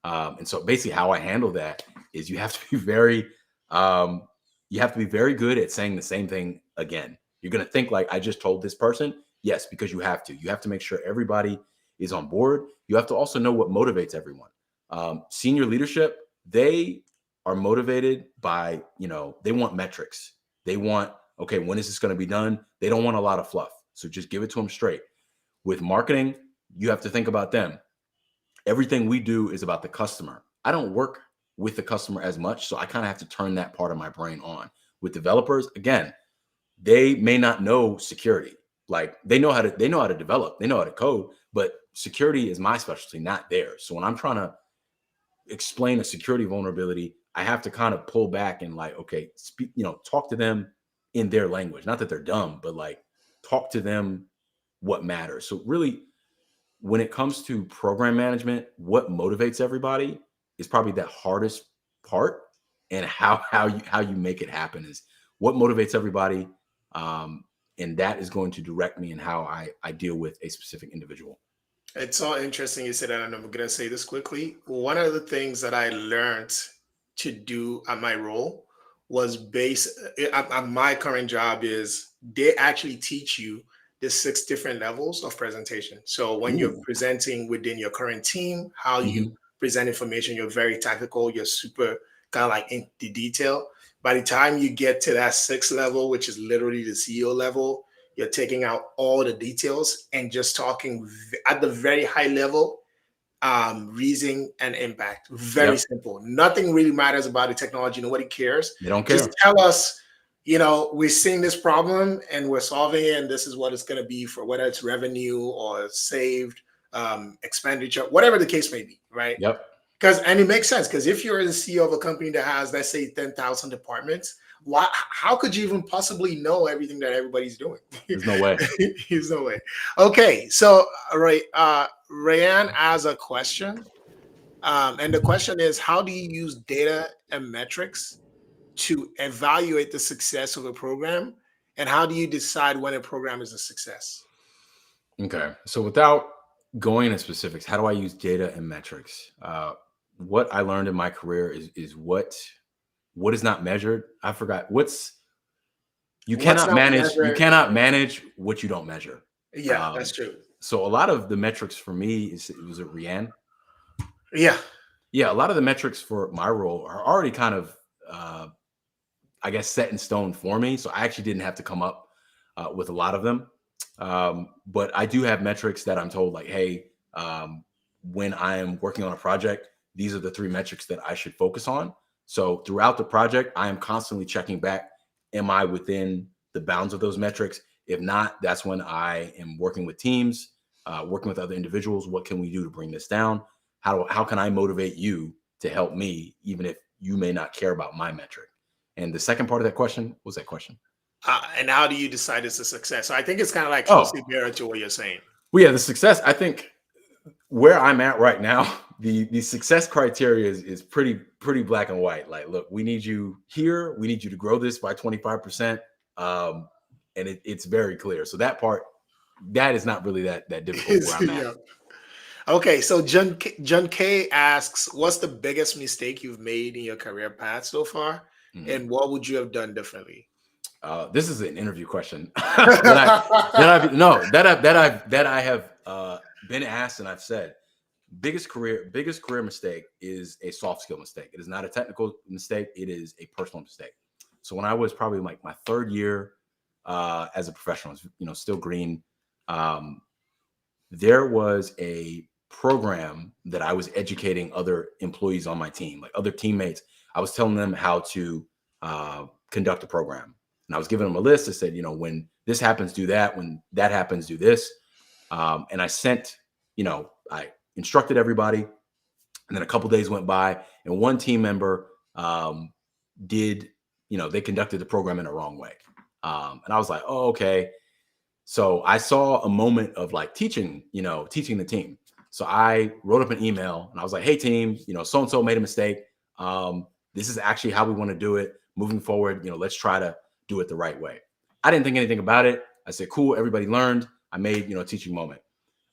And so basically how I handle that is you have to be um, very good at saying the same thing again. You're going to think like I just told this person. Yes, because you have to. You have to make sure everybody is on board. You have to also know what motivates everyone. Senior leadership, they are motivated by, they want metrics. They want, okay, when is this going to be done? They don't want a lot of fluff. So just give it to them straight. With marketing, you have to think about them. Everything we do is about the customer. I don't work with the customer as much, so I kind of have to turn that part of my brain on. With developers, again, they may not know security. Like they know how to develop, they know how to code, but security is my specialty, not theirs. So when I'm trying to explain a security vulnerability, I have to kind of pull back and like, okay, speak, talk to them in their language. Not that they're dumb, but like talk to them what matters. So really, when it comes to program management, what motivates everybody is probably the hardest part, and how you make it happen is what motivates everybody, and that is going to direct me in how I deal with a specific individual. It's so interesting you said that, and I'm going to say this quickly. One of the things that I learned to do at my role was at my current job is they actually teach you the 6 different levels of presentation. So when you're Ooh. presenting within your current team, how you Mhm. present information, you're very tactical, you're super kind of like in the detail. By the time you get to that 6th level, which is literally the CEO level, you're taking out all the details and just talking at the very high level, reason and impact. Very Yep. simple. Nothing really matters about the technology. Nobody cares. They don't Just care. tell us, we're seeing this problem and we're solving it, and this is what it's going to be for whether it's revenue or saved expenditure, whatever the case may be, right? Yep. And it makes sense, because if you're the CEO of a company that has, let's say, 10,000 departments, how could you even possibly know everything that everybody's doing? There's no way. There's no way. Okay, so Rayanne has a question, and the question is, how do you use data and metrics to evaluate the success of a program, and how do you decide when a program is a success? Okay. So without going into specifics, how do I use data and metrics? What I learned in my career is what is not measured. I forgot What's not you measured? cannot manage what you don't measure. Yeah, that's Um, true. so a lot of the metrics for me was it Rianne? Yeah. Yeah, a lot of the metrics for my role are already kind of uh, I guess set in stone for me. So I actually didn't have to come up with a lot of them. But I do have metrics that I'm told like, hey, when I am working on a project, these are the 3 metrics that I should focus on. So throughout the project, I am constantly checking back. Am I within the bounds of those metrics? If not, that's when I am working with teams, working with other individuals. What can we do to bring this down? How can I motivate you to help me, even if you may not care about my metric? And the second part of that question, what was that question? And how do you decide it's a success? So I think it's kind of like closely Oh, mirrored to what you're saying. well, yeah, the success. I think where I'm at right now, the success criteria is pretty black and white. Like, look, we need you here. We need you to grow this by 25%, and it's very clear. So that part, that is not really that difficult where I'm at. Yeah. Okay, so John K asks, "What's the biggest mistake you've made in your career path so far, Mhm. and what would you have done differently?" This is an interview question that I have been asked, and I've said biggest career mistake is a soft skill mistake. It is not a technical mistake. It is a personal mistake. So when I was probably like my 3rd year as a professional, still green, um, there was a program that I was educating other employees on my team, like other teammates. I was telling them how to conduct a program. And I was giving them a list. I said, when this happens, do that. When that happens, do this. And I instructed everybody. And then a couple days went by, and one team member did, they conducted the program in the wrong way. And I was like, oh, okay. So I saw a moment of like teaching the team. So I wrote up an email and I was like, hey team, so-and-so made a mistake. This is actually how we want to do it moving forward. Let's try to do it the right way. I didn't think anything about it. I said, cool. Everybody learned. I made, a teaching moment.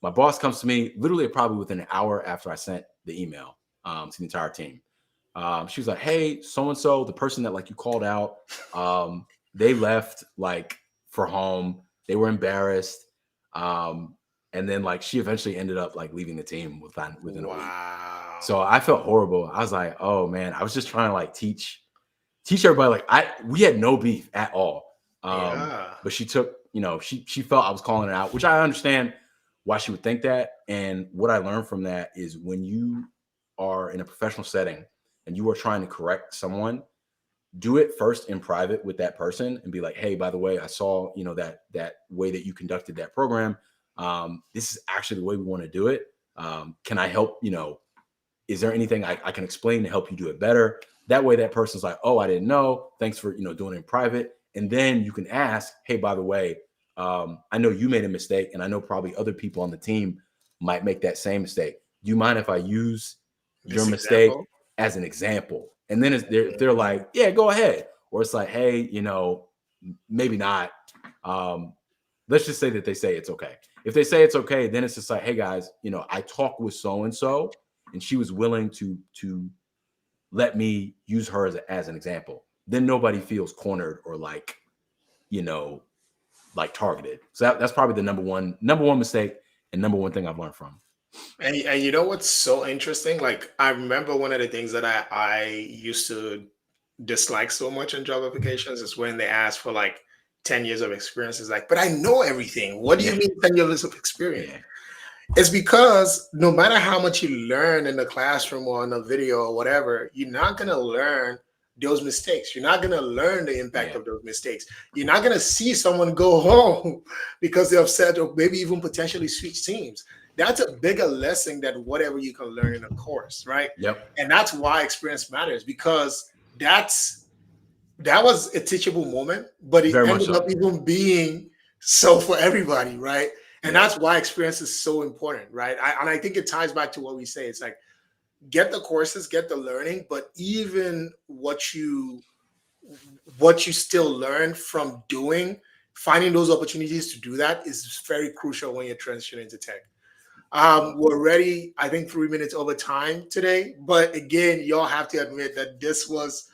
My boss comes to me literally probably within an hour after I sent the email to the entire team. She was like, hey, so-and-so, the person that like you called out, they left like for home. They were embarrassed. And then like she eventually ended up like leaving the team within a week. So I felt horrible. I was like, oh man, I was just trying to like teach everybody. Like we had no beef at all. But she took, she felt I was calling it out, which I understand why she would think that. And what I learned from that is when you are in a professional setting and you are trying to correct someone, do it first in private with that person and be like, hey, by the way, I saw, that way that you conducted that program. This is actually the way we want to do it. Can I help? Is there anything I can explain to help you do it better? That way that person's like, oh, I didn't know. Thanks for, doing it in private. And then you can ask, hey, by the way, I know you made a mistake and I know probably other people on the team might make that same mistake. Do you mind if I use your mistake as an example? And then they're like, yeah, go ahead. Or it's like, hey, maybe not. Let's just say that they say it's okay. If they say it's okay, then it's just like, hey guys, I talked with so-and-so and she was willing to let me use her as an example. Then nobody feels cornered or like, like targeted. So that's probably the number one mistake and number one thing I've learned from. And you know what's so interesting? Like I remember one of the things that I used to dislike so much in job applications is when they ask for like 10 years of experience. It's like, but I know everything. What do you mean 10 years of experience? Yeah. It's because no matter how much you learn in the classroom or in a video or whatever, you're not going to learn those mistakes. You're not going to learn the impact of those mistakes. You're not going to see someone go home because they're upset or maybe even potentially switch teams. That's a bigger lesson than whatever you can learn in a course, right? Yep. And that's why experience matters, because that was a teachable moment, but it ended up even being so for everybody, right? And that's why experience is so important, right? I think it ties back to what we say. It's like, get the courses, get the learning, but even what you still learn from doing, finding those opportunities to do that is very crucial when you're transitioning to tech. We're already, I think, 3 minutes over time today. But again, y'all have to admit that this was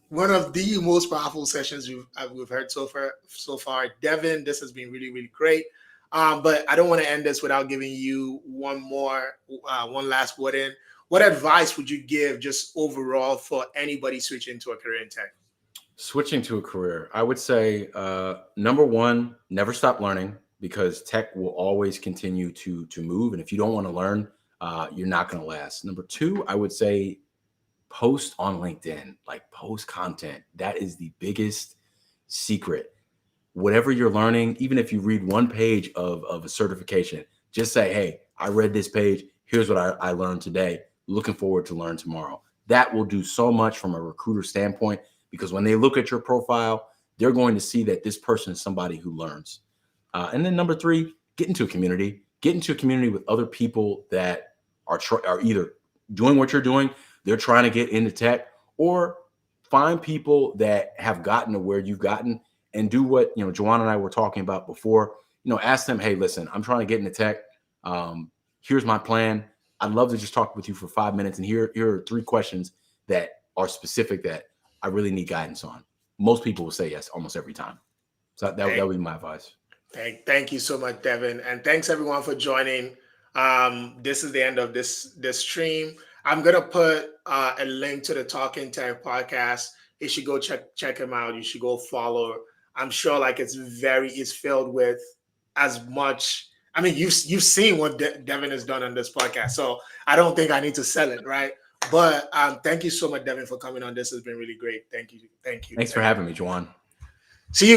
one of the most powerful sessions we've heard so far. Devin, this has been really, really great. But I don't want to end this without giving you one last word in. What advice would you give just overall for anybody switching to a career in tech? Switching to a career, I would say, number one, never stop learning, because tech will always continue to move. And if you don't want to learn, you're not going to last. Number two, I would say post on LinkedIn, like post content. That is the biggest secret. Whatever you're learning, even if you read one page of a certification, just say, hey, I read this page. Here's what I learned today. Looking forward to learn tomorrow. That will do so much from a recruiter standpoint, because when they look at your profile, they're going to see that this person is somebody who learns. And then number three, get into a community. Get into a community with other people that are either doing what you're doing, they're trying to get into tech, or find people that have gotten to where you've gotten and do what, Joanna and I were talking about before. Ask them, hey, listen, I'm trying to get into tech. Here's my plan. I'd love to just talk with you for 5 minutes. And here are 3 questions that are specific that I really need guidance on. Most people will say yes almost every time. So that would be my advice. Thank you so much, Devin. And thanks everyone for joining. This is the end of this stream. I'm going to put a link to the Talking Tech podcast. You should go check him out. You should go follow. I'm sure like it's filled with as much. I mean, you've seen what Devin has done on this podcast. So I don't think I need to sell it, right? But thank you so much, Devin, for coming on. This has been really great. Thank you. Thanks for having me, Juan. See you.